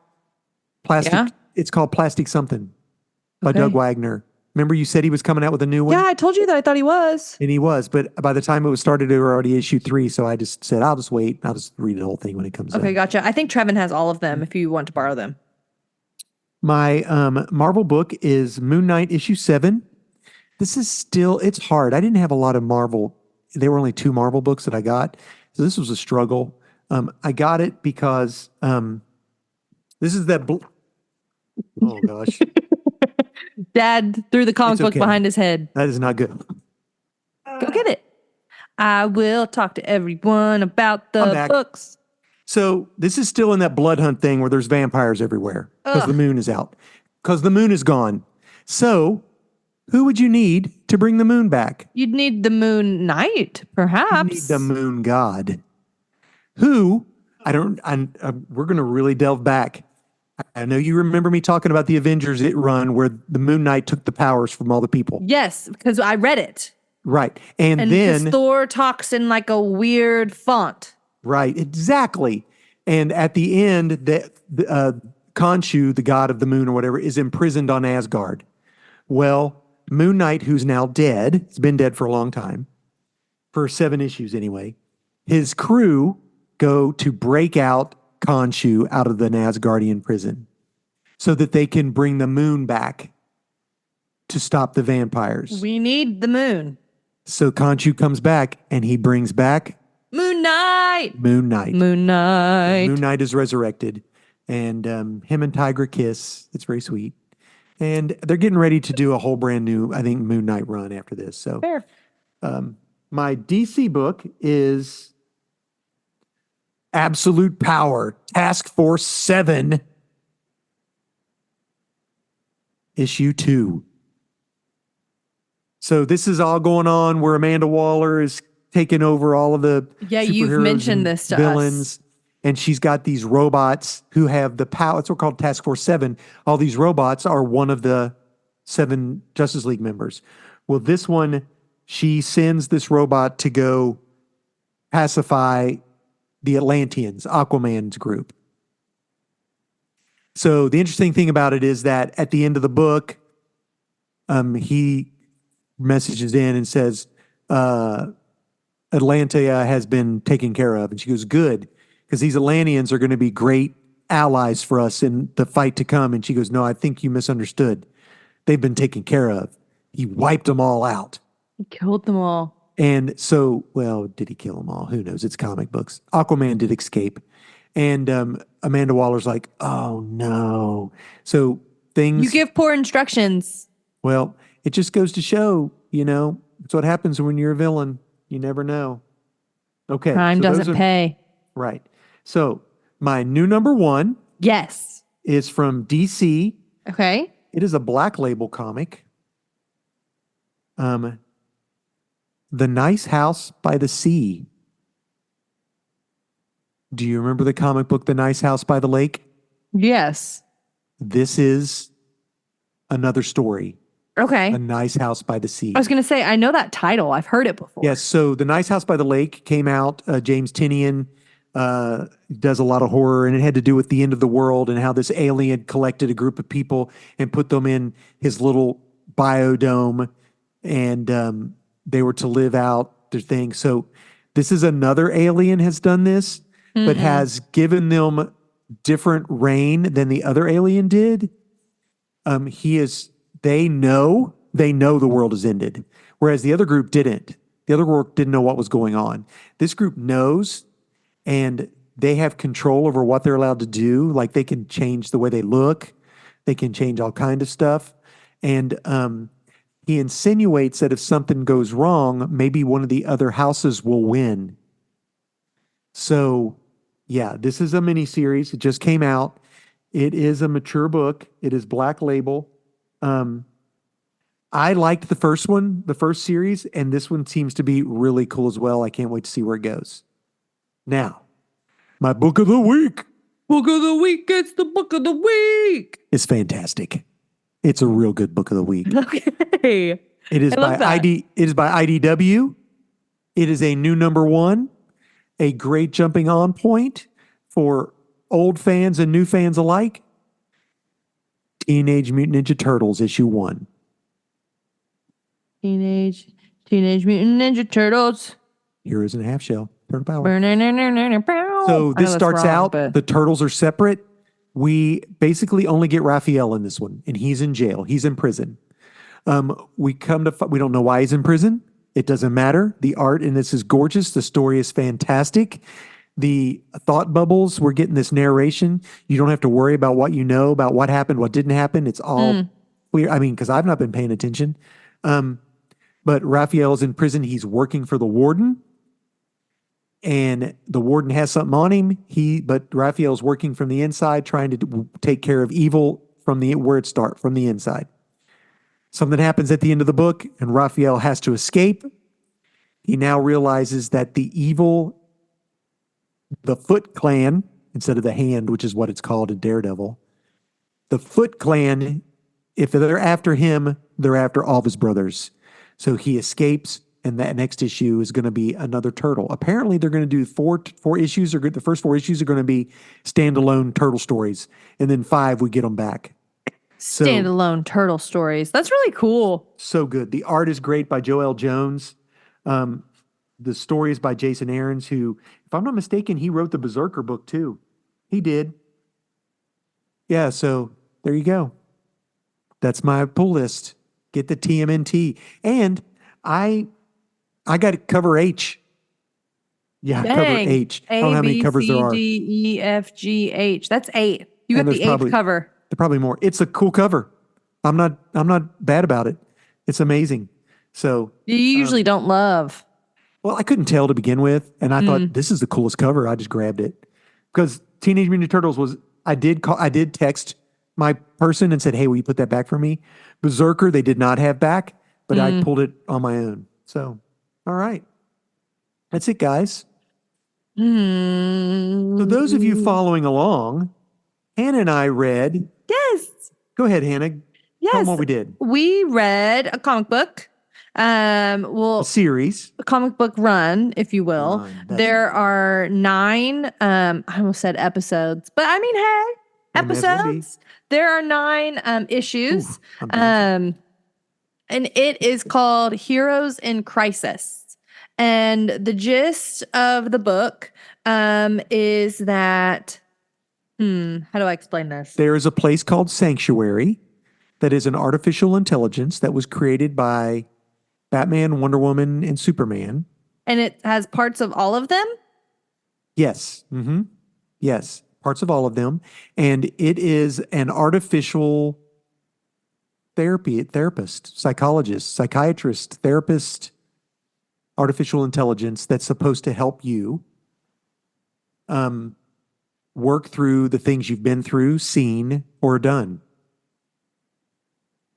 A: Plastic.
B: Yeah?
A: It's called Plastic Something by
B: Okay.
A: Doug Wagner. Remember you said he was coming out with a new one?
B: Yeah, I told you that I thought he was.
A: And he was, but by the time it was started, they were already issue 3. So I just said, I'll just wait. I'll just read the whole thing when it comes out.
B: Okay, gotcha. I think Trevin has all of them if you want to borrow them.
A: My Marvel book is Moon Knight issue 7. This is still, it's hard. I didn't have a lot of Marvel. There were only 2 Marvel books that I got. So this was a struggle. I got it because this is that. Oh, gosh.
B: Dad threw the comic book behind his head.
A: That is not good.
B: Go get it. I will talk to everyone about the books.
A: So this is still in that blood hunt thing where there's vampires everywhere because the moon is out. Because the moon is gone. So who would you need to bring the moon back?
B: You'd need the Moon Knight, perhaps.
A: You need the moon god. Who we're going to really delve back. I know you remember me talking about the Avengers run where the Moon Knight took the powers from all the people.
B: Yes, because I read it.
A: Right. And
B: because
A: then
B: Thor talks in like a weird font.
A: Right, exactly. And at the end, Khonshu, the god of the moon or whatever, is imprisoned on Asgard. Well, Moon Knight, who's now dead, he's been dead for a long time, for 7 issues anyway, his crew go to break out Khonshu out of the Asgardian prison so that they can bring the moon back to stop the vampires.
B: We need the moon.
A: So Khonshu comes back and he brings back
B: Moon Knight.
A: Moon Knight.
B: Moon Knight.
A: Moon Knight is resurrected, and him and Tiger kiss. It's very sweet, and they're getting ready to do a whole brand new, I think, Moon Knight run after this. So,
B: Fair.
A: My DC book is Absolute Power, Task Force 7, issue 2. So this is all going on where Amanda Waller is taking over all of the
B: you've mentioned this to
A: villains.
B: us.
A: And she's got these robots who have the power. It's what called Task Force 7. All these robots are one of the 7 Justice League members. Well, this one, she sends this robot to go pacify the Atlanteans, Aquaman's group. So the interesting thing about it is that at the end of the book, he messages in and says, Atlantia has been taken care of. And she goes, good, because these Atlanteans are going to be great allies for us in the fight to come. And she goes, no, I think you misunderstood. They've been taken care of. He wiped them all out.
B: He killed them all.
A: And so, well, did he kill them all? Who knows? It's comic books. Aquaman did escape. And Amanda Waller's like, oh, no. So things...
B: You give poor instructions.
A: Well, it just goes to show, it's what happens when you're a villain. You never know. Okay.
B: Crime doesn't pay.
A: Right. So my new number 1.
B: Yes.
A: Is from DC.
B: Okay.
A: It is a Black Label comic. The Nice House by the Sea. Do you remember the comic book, The Nice House by the Lake?
B: Yes.
A: This is another story.
B: Okay.
A: A Nice House by the Sea.
B: I was going to say, I know that title. I've heard it before.
A: Yes. So The Nice House by the Lake came out. James Tynion does a lot of horror, and it had to do with the end of the world and how this alien collected a group of people and put them in his little biodome, and they were to live out their thing. So this is another alien has done this, but has given them different reign than the other alien did. They know the world has ended, whereas the other group didn't. The other group didn't know what was going on. This group knows, and they have control over what they're allowed to do. Like they can change the way they look. They can change all kind of stuff. And he insinuates that if something goes wrong, maybe one of the other houses will win. So, yeah, this is a miniseries. It just came out. It is a mature book. It is Black Label. I liked the first one, the first series, and this one seems to be really cool as well. I can't wait to see where it goes. Now, my book of the week.
B: Book of the week. It's the book of the week.
A: It's fantastic. It's a real good book of the week.
B: Okay.
A: It is by IDW. It is a new number 1, a great jumping on point for old fans and new fans alike. Teenage Mutant Ninja Turtles, issue 1.
B: Teenage Mutant Ninja Turtles.
A: Heroes in a Half Shell. Turtle Power.
B: So
A: So this starts out, the turtles are separate. We basically only get Raphael in this one, and he's in jail. He's in prison. We don't know why he's in prison. It doesn't matter. The art in this is gorgeous. The story is fantastic. The thought bubbles, we're getting this narration. You don't have to worry about what you know, about what happened, what didn't happen. It's all clear. I mean, because I've not been paying attention. But Raphael's in prison. He's working for the warden. And the warden has something on him. But Raphael's working from the inside, trying to take care of evil from the inside. Something happens at the end of the book, and Raphael has to escape. He now realizes that the evil the Foot Clan instead of the Hand, which is what it's called in Daredevil. The Foot Clan, if they're after him, they're after all of his brothers. So he escapes, and that next issue is going to be another turtle. Apparently, they're going to do four issues. The first 4 issues are going to be standalone turtle stories, and then 5 we get them back.
B: Standalone turtle stories. That's really cool.
A: So good. The art is great by Joel Jones. The story is by Jason Aarons, who, if I'm not mistaken, he wrote the Berserker book too. He did. Yeah, so there you go. That's my pull list. Get the TMNT. And I got cover H. Yeah,
B: Dang.
A: cover H. I don't know how many covers there are.
B: D, E, F, G, H. That's 8. You got the 8th cover.
A: There probably more. It's a cool cover. I'm not bad about it. It's amazing. So
B: You usually don't love.
A: well, I couldn't tell to begin with, and I thought this is the coolest cover. I just grabbed it because Teenage Mutant Ninja Turtles was. I did text my person and said, "Hey, will you put that back for me?" Berserker they did not have back, but I pulled it on my own. So, all right, that's it, guys. So those of you following along, Hannah and I read.
B: Yes.
A: Go ahead, Hannah.
B: Yes.
A: Tell them what we did.
B: We read a comic book.
A: A series.
B: A comic book run, if you will. There are 9, I almost said episodes, but I mean, hey, episodes. There are 9 issues. And it is called Heroes in Crisis. And the gist of the book is that, how do I explain this?
A: There is a place called Sanctuary that is an artificial intelligence that was created by Batman, Wonder Woman, and Superman.
B: And it has parts of all of them?
A: Yes. Mm-hmm. Yes. Parts of all of them. And it is an artificial therapist, psychologist, psychiatrist, therapist, artificial intelligence that's supposed to help you work through the things you've been through, seen, or done.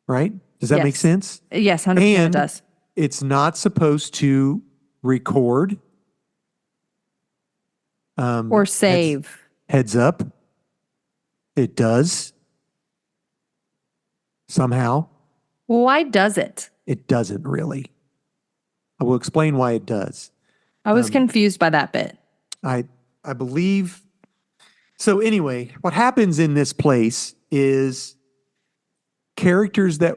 A: Right? Does that make sense?
B: Yes, 100% it does.
A: It's not supposed to record
B: or save.
A: Heads up. It does. Somehow.
B: Why does it?
A: It doesn't really. I will explain why it does.
B: I was confused by that bit.
A: I believe. So anyway, what happens in this place is characters that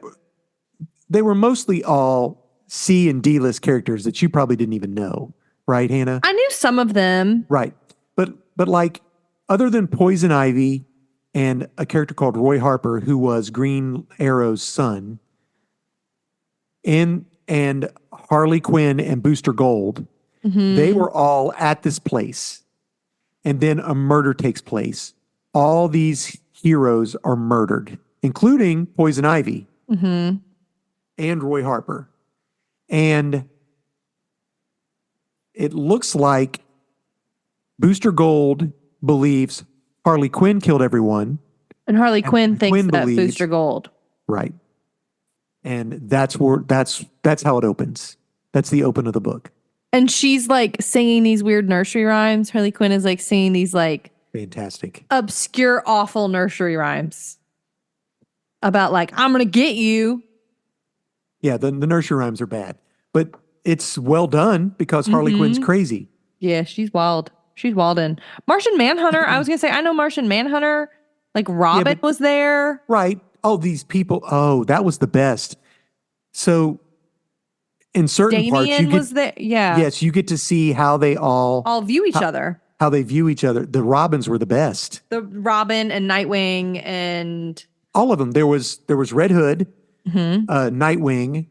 A: they were mostly all C and D list characters that you probably didn't even know, right, Hannah?
B: I knew some of them.
A: Right. But like other than Poison Ivy and a character called Roy Harper, who was Green Arrow's son, and Harley Quinn and Booster Gold, they were all at this place. And then a murder takes place. All these heroes are murdered, including Poison Ivy and Roy Harper. And it looks like Booster Gold believes Harley Quinn killed everyone.
B: And Harley Quinn thinks that Booster Gold.
A: Right. And that's how it opens. That's the open of the book.
B: And she's like singing these weird nursery rhymes. Harley Quinn is like singing these like
A: fantastic,
B: obscure, awful nursery rhymes about like, I'm going to get you.
A: Yeah, the nursery rhymes are bad, but it's well done because Harley Quinn's crazy.
B: Yeah, she's wild. She's wildin'. Martian Manhunter, I was going to say, I know Martian Manhunter. Like Robin was there.
A: Right. Oh, these people. Oh, that was the best. So in certain parts, you
B: was there. Yeah.
A: Yes, you get to see how they all
B: view each other.
A: How they view each other. The Robins were the best.
B: The Robin and Nightwing and
A: all of them. There was Red Hood, Nightwing,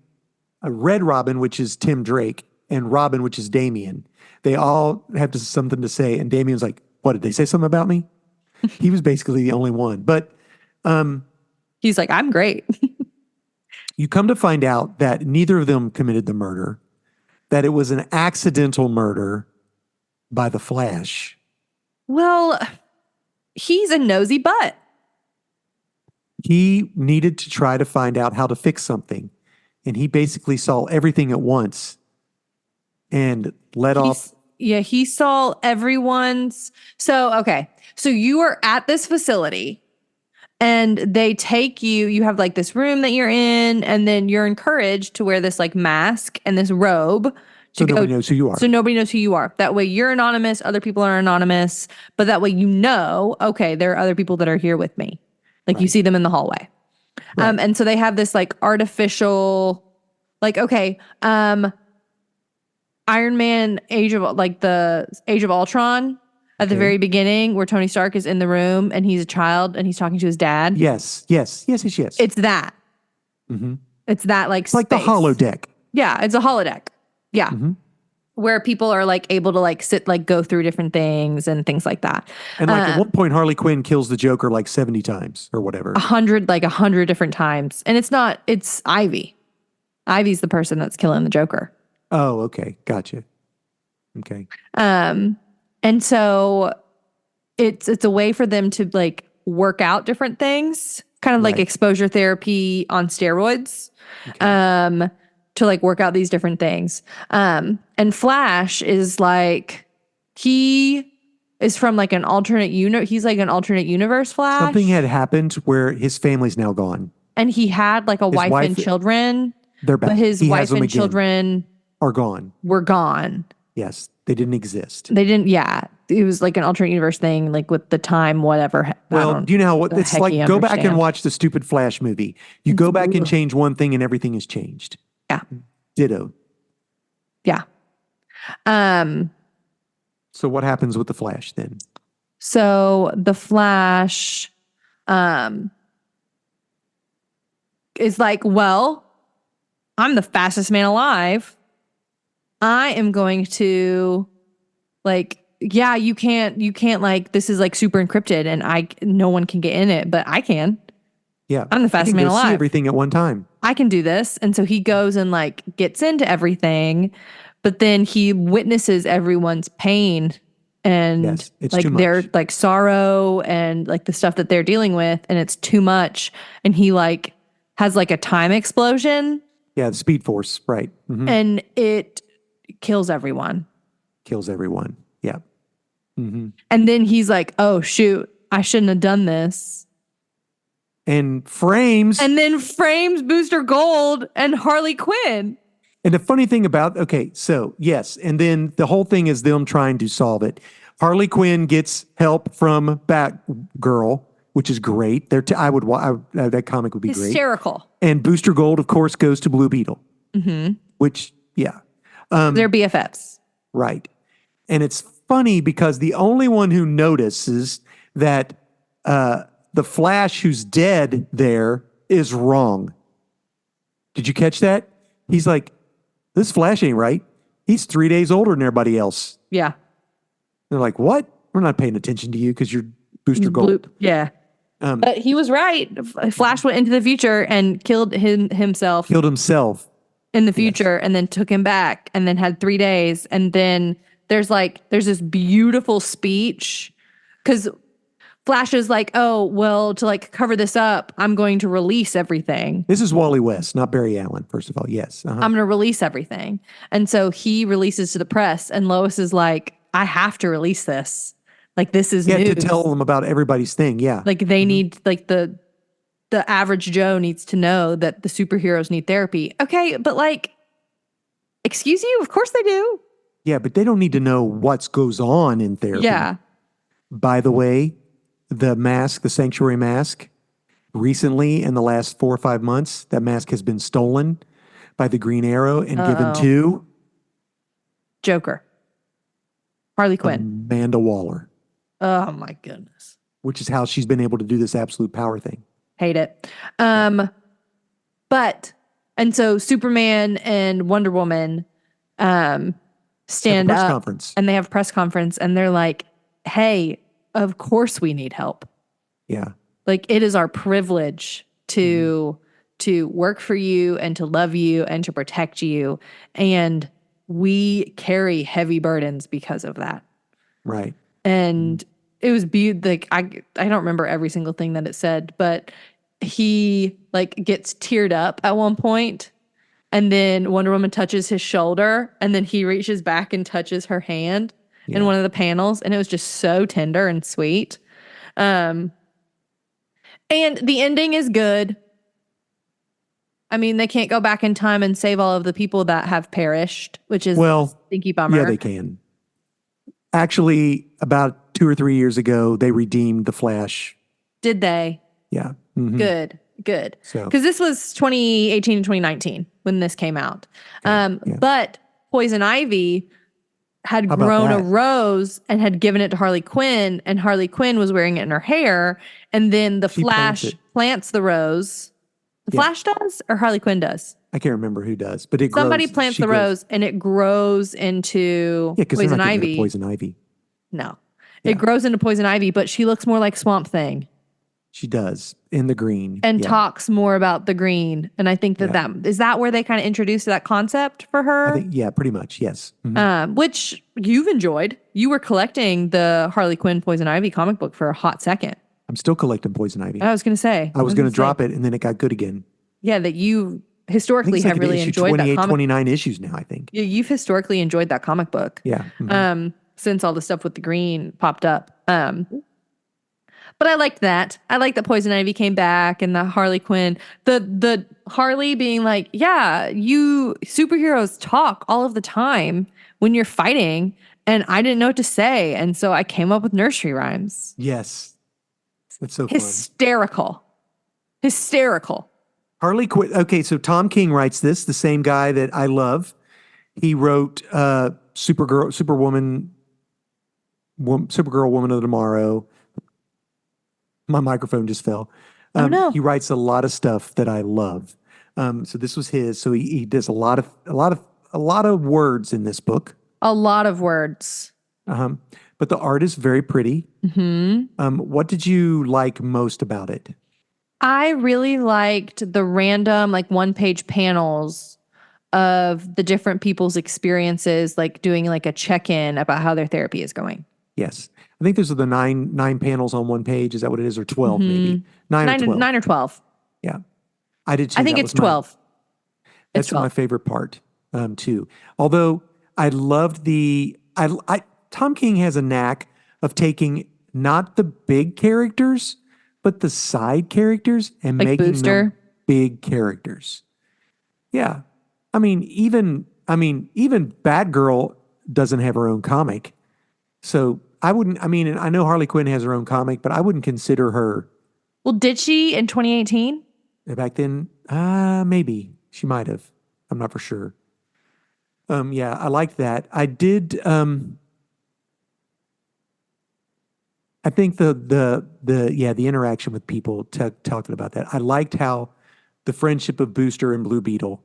A: Red Robin, which is Tim Drake, and Robin, which is Damian. They all have something to say, and Damian's like, "What did they say something about me?" He was basically the only one, but
B: he's like, "I'm great."
A: You come to find out that neither of them committed the murder, that it was an accidental murder by the Flash.
B: Well, he's a nosy butt.
A: He needed to try to find out how to fix something, and he basically saw everything at once and let off
B: he saw everyone's. So, okay. So you are at this facility and they take you have like this room that you're in, and then you're encouraged to wear this like mask and this robe
A: So nobody knows who you are.
B: So nobody knows who you are. That way you're anonymous, other people are anonymous, but that way okay, there are other people that are here with me. Like you see them in the hallway.
A: Right.
B: And so they have this like artificial, like, okay, Iron Man the Age of Ultron at the very beginning where Tony Stark is in the room and he's a child and he's talking to his dad.
A: Yes.
B: It's that.
A: Mm-hmm.
B: It's that like
A: It's like the holodeck.
B: Yeah, it's a holodeck. Yeah. Mm-hmm. Where people are like able to like sit, like go through different things and things like that.
A: And like at one point, Harley Quinn kills the Joker like 70 times or whatever.
B: 100 different times. And it's Ivy. Ivy's the person that's killing the Joker.
A: Oh, okay. Gotcha. Okay.
B: And so it's a way for them to like work out different things, kind of like exposure therapy on steroids. Okay. To like work out these different things. And Flash is like, he is from like an alternate he's like an alternate universe Flash.
A: Something had happened where his family's now gone.
B: And he had like a wife and children.
A: They're back.
B: But his wife and children
A: are gone.
B: Were gone.
A: Yes. They didn't exist.
B: They didn't, yeah. It was like an alternate universe thing, like with the time, whatever.
A: Well, do you know what it's like? Go back and watch the stupid Flash movie. You go back and change one thing and everything has changed.
B: Yeah.
A: Ditto.
B: Yeah.
A: So what happens with the Flash then?
B: So the Flash is like, well, I'm the fastest man alive. I am going to like, yeah, you can't like, this is like super encrypted and no one can get in it, but I can.
A: Yeah.
B: I'm the fastest man alive.
A: See everything at one time.
B: I can do this. And so he goes and like gets into everything, but then he witnesses everyone's pain and like their like sorrow and like the stuff that they're dealing with. And it's too much. And he like has like a time explosion.
A: Yeah. The Speed Force. Right. Mm-hmm.
B: And it kills everyone.
A: Yeah. Mm-hmm.
B: And then he's like, oh shoot, I shouldn't have done this.
A: And frames
B: Booster Gold and Harley Quinn.
A: And the funny thing about, so yes, and then the whole thing is them trying to solve it. Harley Quinn gets help from Batgirl, which is great. That comic would be great.
B: Hysterical.
A: And Booster Gold, of course, goes to Blue Beetle, which, yeah.
B: They're BFFs.
A: Right. And it's funny because the only one who notices that the Flash who's dead there is wrong. Did you catch that? He's like, this Flash ain't right. He's 3 days older than everybody else.
B: Yeah.
A: They're like, what? We're not paying attention to you because you're Booster Gold.
B: Yeah. But he was right. Flash went into the future and killed himself.
A: Killed himself.
B: In the future, and then took him back and then had 3 days. And then there's this beautiful speech because Flash is like, oh, well, to like cover this up, I'm going to release everything.
A: This is Wally West, not Barry Allen, first of all. Yes. Uh-huh.
B: I'm going to release everything. And so he releases to the press and Lois is like, I have to release this. Like, this is news.
A: To tell them about everybody's thing. Yeah.
B: Like they need, like the average Joe needs to know that the superheroes need therapy. Okay. But like, excuse you? Of course they do.
A: Yeah. But they don't need to know what goes on in therapy.
B: Yeah.
A: By the way, the mask, the sanctuary mask, recently in the last 4 or 5 months, that mask has been stolen by the Green Arrow and given to
B: Joker. Harley Quinn.
A: Amanda Waller.
B: Oh my goodness.
A: Which is how she's been able to do this absolute power thing.
B: Hate it. And so Superman and Wonder Woman stand up conference. And they have a press conference and they're like, hey, of course we need help.
A: Yeah.
B: Like it is our privilege to work for you and to love you and to protect you. And we carry heavy burdens because of that.
A: Right.
B: And it was like, I don't remember every single thing that it said, but he like gets teared up at one point and then Wonder Woman touches his shoulder, and then he reaches back and touches her hand in one of the panels, and it was just so tender and sweet. And the ending is good. I mean, they can't go back in time and save all of the people that have perished, which is a stinky bummer.
A: Yeah, they can. Actually, about 2 or 3 years ago, they redeemed the Flash.
B: Did they?
A: Yeah. Mm-hmm.
B: Good.
A: So,
B: because this was 2018 and 2019 when this came out. But Poison Ivy had grown a rose and had given it to Harley Quinn, and Harley Quinn was wearing it in her hair, and then the Flash plants the rose. The Flash does, or Harley Quinn does?
A: I can't remember who does, but
B: somebody plants the rose, and it grows into Poison Ivy.
A: Poison Ivy.
B: No, it grows into Poison Ivy, but she looks more like Swamp Thing.
A: She does in the green
B: and talks more about the green. And I think that is that where they kind of introduced that concept for her.
A: I think, pretty much, yes. Mm-hmm.
B: Which you've enjoyed. You were collecting the Harley Quinn Poison Ivy comic book for a hot second.
A: I'm still collecting Poison Ivy.
B: I was going to say.
A: I was going to drop it, and then it got good again.
B: Yeah, that you historically have really enjoyed that comic.
A: 29 issues now, I think.
B: You've historically enjoyed that comic book.
A: Yeah. Mm-hmm.
B: Since all the stuff with the green popped up. But I liked that. I liked that Poison Ivy came back, and the Harley Quinn, the Harley being like, yeah, you superheroes talk all of the time when you're fighting, and I didn't know what to say, and so I came up with nursery rhymes.
A: Yes. That's so fun.
B: Hysterical.
A: Harley Quinn. Okay, so Tom King writes this, the same guy that I love. He wrote Supergirl, Woman of Tomorrow. My microphone just fell.
B: Oh no!
A: He writes a lot of stuff that I love. So this was his. So he does a lot of words in this book.
B: A lot of words.
A: But the art is very pretty.
B: Mm-hmm.
A: What did you like most about it?
B: I really liked the random, like, one-page panels of the different people's experiences, like doing like a check-in about how their therapy is going.
A: Yes. I think those are the nine panels on one page. Is that what it is? Or 12 maybe? Nine or 12. Yeah. I did too.
B: I think it's 12.
A: That's my favorite part too. Although I loved Tom King has a knack of taking not the big characters, but the side characters and
B: like
A: making
B: Booster.
A: them big characters. Yeah. I mean, even Batgirl doesn't have her own comic. So and I know Harley Quinn has her own comic, but I wouldn't consider her.
B: Well, did she in 2018?
A: Back then, maybe. She might have. I'm not for sure. I liked that. I did, I think the interaction with people talking about that. I liked how the friendship of Booster and Blue Beetle,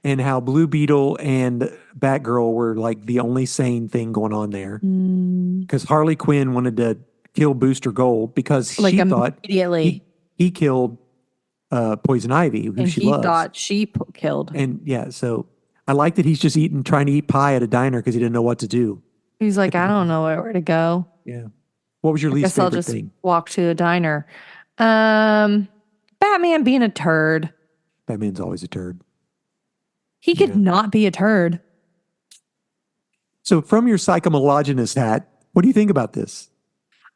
A: and how Blue Beetle and Batgirl were like the only sane thing going on there. Because Harley Quinn wanted to kill Booster Gold because she thought
B: immediately
A: he killed Poison Ivy, who she loves.
B: And he thought she killed.
A: And so I like that he's just trying to eat pie at a diner because he didn't know what to do.
B: He's like, I don't know where to go.
A: Yeah. What was your least favorite thing?
B: I'll just walk to a diner. Batman being a turd.
A: Batman's always a turd.
B: He could not be a turd.
A: So from your psychomonologist hat, what do you think about this?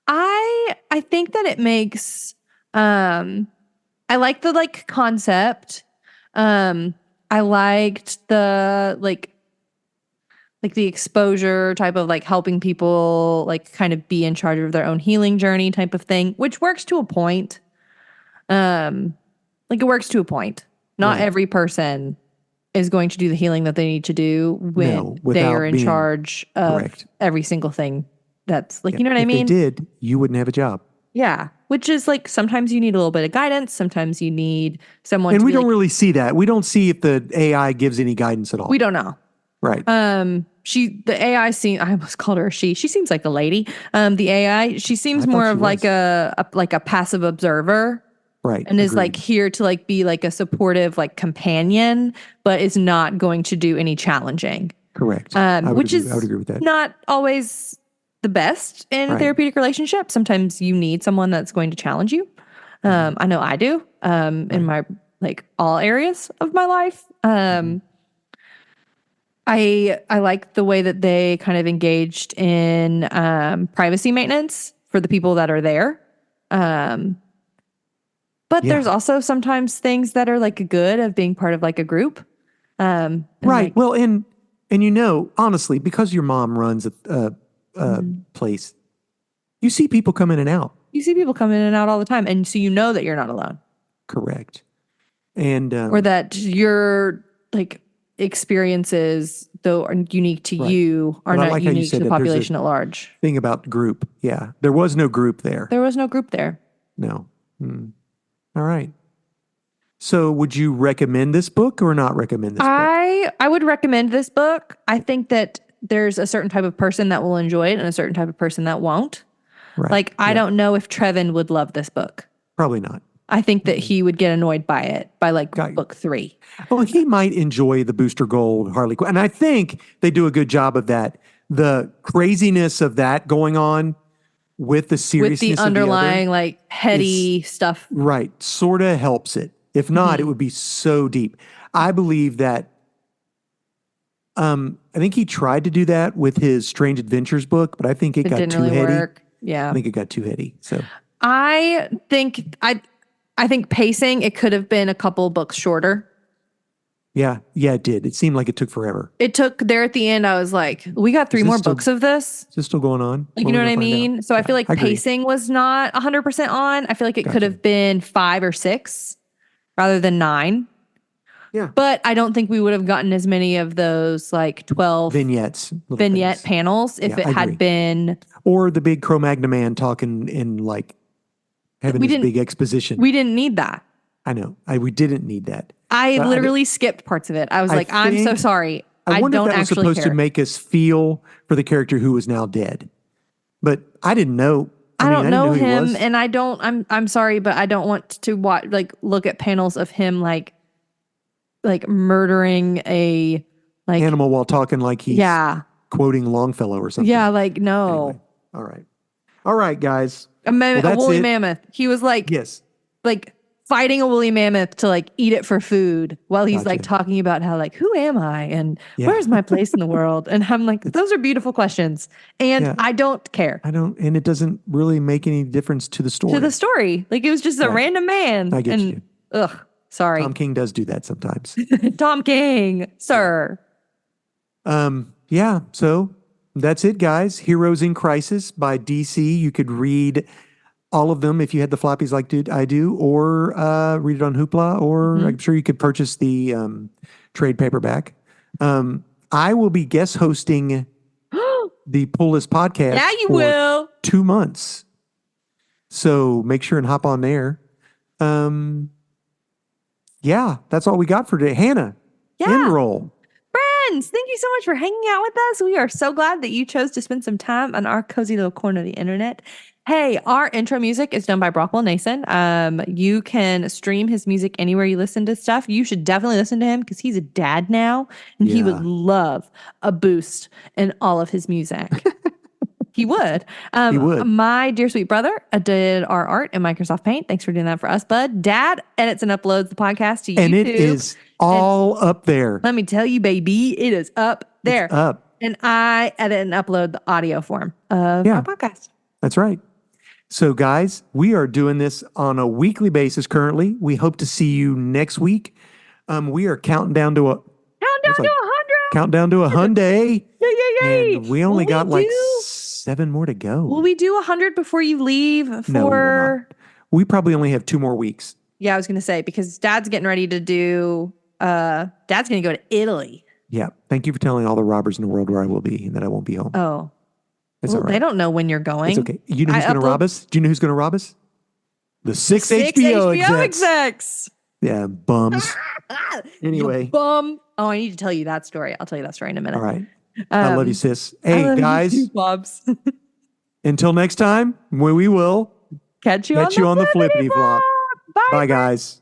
B: I think that it makes I like the concept. I liked the like the exposure type of helping people kind of be in charge of their own healing journey type of thing, which works to a point. It works to a point. Not every person is going to do the healing that they need to do when they are in charge of every single thing. That's you know what I mean?
A: If they did, you wouldn't have a job.
B: Yeah. Which is sometimes you need a little bit of guidance. Sometimes you need someone
A: and we don't really see that. We don't see if the AI gives any guidance at all.
B: We don't know.
A: Right.
B: The AI seems, I almost called her a she. She seems like a lady. The AI, she seems more of a passive observer.
A: Right.
B: And is here to be a supportive companion, but is not going to do any challenging.
A: Correct. I would agree with that.
B: Not always the best in a therapeutic relationship. Sometimes you need someone that's going to challenge you. I know I do. In my like all areas of my life. I like the way that they kind of engaged in privacy maintenance for the people that are there. But there's also sometimes things that are like good of being part of like a group.
A: Right.
B: Like,
A: Well, and honestly, because your mom runs a place, you see people come in and out.
B: you see people come in and out all the time. And so you know that you're not alone.
A: Correct. And
B: Or that your like experiences, though are unique to you, are
A: But I
B: not
A: like how you
B: unique
A: said
B: to the
A: that. There's a
B: population at large.
A: thing about group. Yeah. There was no group there.
B: There was no group there.
A: No. All right. So would you recommend this book or not recommend this book?
B: I would recommend this book. I think that there's a certain type of person that will enjoy it and a certain type of person that won't.
A: Right.
B: Like, I don't know if Trevin would love this book.
A: Probably not.
B: I think that he would get annoyed by it by like book 3.
A: Well, he might enjoy the Booster Gold Harley Quinn. And I think they do a good job of that. The craziness of that going on with the seriousness
B: With the underlying like heady stuff.
A: Right. Sort of helps it. If not, it would be so deep. I believe that I think he tried to do that with his Strange Adventures book, but I think it got
B: didn't
A: too
B: really
A: heady.
B: work. Yeah.
A: I think it got too heady. So
B: I think pacing, it could have been a couple books shorter.
A: yeah, it did. It seemed like it took forever.
B: It took there at the end. I was like, we got 3 more books of this.
A: Is this still going on?
B: Like, you know what I mean? So I feel like pacing was not 100% on. I feel like it could have been 5 or 6 rather than 9.
A: Yeah.
B: But I don't think we would have gotten as many of those like 12
A: vignette
B: panels if it had been.
A: Or the big Cro-Magnon man talking in like having this big exposition.
B: We didn't need that.
A: I know. We didn't need that.
B: I literally skipped parts of it. I was like, I'm so sorry. I
A: wonder
B: don't
A: if that was
B: actually
A: supposed
B: care.
A: to make us feel for the character who was now dead. But I didn't know.
B: I don't know
A: who he
B: him,
A: was.
B: and I'm sorry, but I don't want to watch look at panels of him like murdering a
A: animal while talking like he's quoting Longfellow or something.
B: Yeah, like no.
A: Anyway. All right, guys.
B: A woolly mammoth. He was like fighting a woolly mammoth to like eat it for food while he's like talking about how like, who am I and where's my place in the world? And I'm like, those are beautiful questions. And I don't care.
A: And it doesn't really make any difference to the story.
B: Like, it was just a random man.
A: I get you.
B: Ugh, sorry.
A: Tom King does do that sometimes.
B: Tom King, sir.
A: Yeah, so that's it, guys. Heroes in Crisis by DC. You could read all of them if you had the floppies like I do, or read it on Hoopla, or I'm sure you could purchase the trade paperback. I will be guest hosting the Pull List podcast.
B: Yeah, you will.
A: 2 months. So make sure and hop on there. Yeah, that's all we got for today. Hannah, end roll.
B: Friends, thank you so much for hanging out with us. We are so glad that you chose to spend some time on our cozy little corner of the internet. Hey, our intro music is done by Brockwell Nason. You can stream his music anywhere you listen to stuff. You should definitely listen to him because he's a dad now, and he would love a boost in all of his music. He would.
A: He would.
B: My dear sweet brother did our art in Microsoft Paint. Thanks for doing that for us, bud. Dad edits and uploads the podcast to YouTube.
A: And it is all up there.
B: Let me tell you, baby, it is up there.
A: It's up.
B: And I edit and upload the audio form of our podcast.
A: That's right. So, guys, we are doing this on a weekly basis currently. We hope to see you next week. We are counting down to
B: 100.
A: Countdown to 100.
B: Yay.
A: And we only got like 7 more to go.
B: Will we do 100 before you leave?
A: No, we will not. We probably only have 2 more weeks.
B: Yeah, I was going to say, because Dad's getting ready to do, Dad's going to go to Italy.
A: Yeah. Thank you for telling all the robbers in the world where I will be and that I won't be home.
B: Oh.
A: It's all right.
B: They don't know when you're going.
A: It's okay. You know who's going to rob us? Do you know who's going to rob us? The 6 HBO execs. Yeah, bums. Anyway.
B: You bum. Oh, I need to tell you that story. I'll tell you that story in a minute.
A: All right. I love you, sis. Hey, guys.
B: You too, Bobs.
A: Until next time, we will
B: catch you
A: on the flippity flop.
B: Bye,
A: Bye, guys.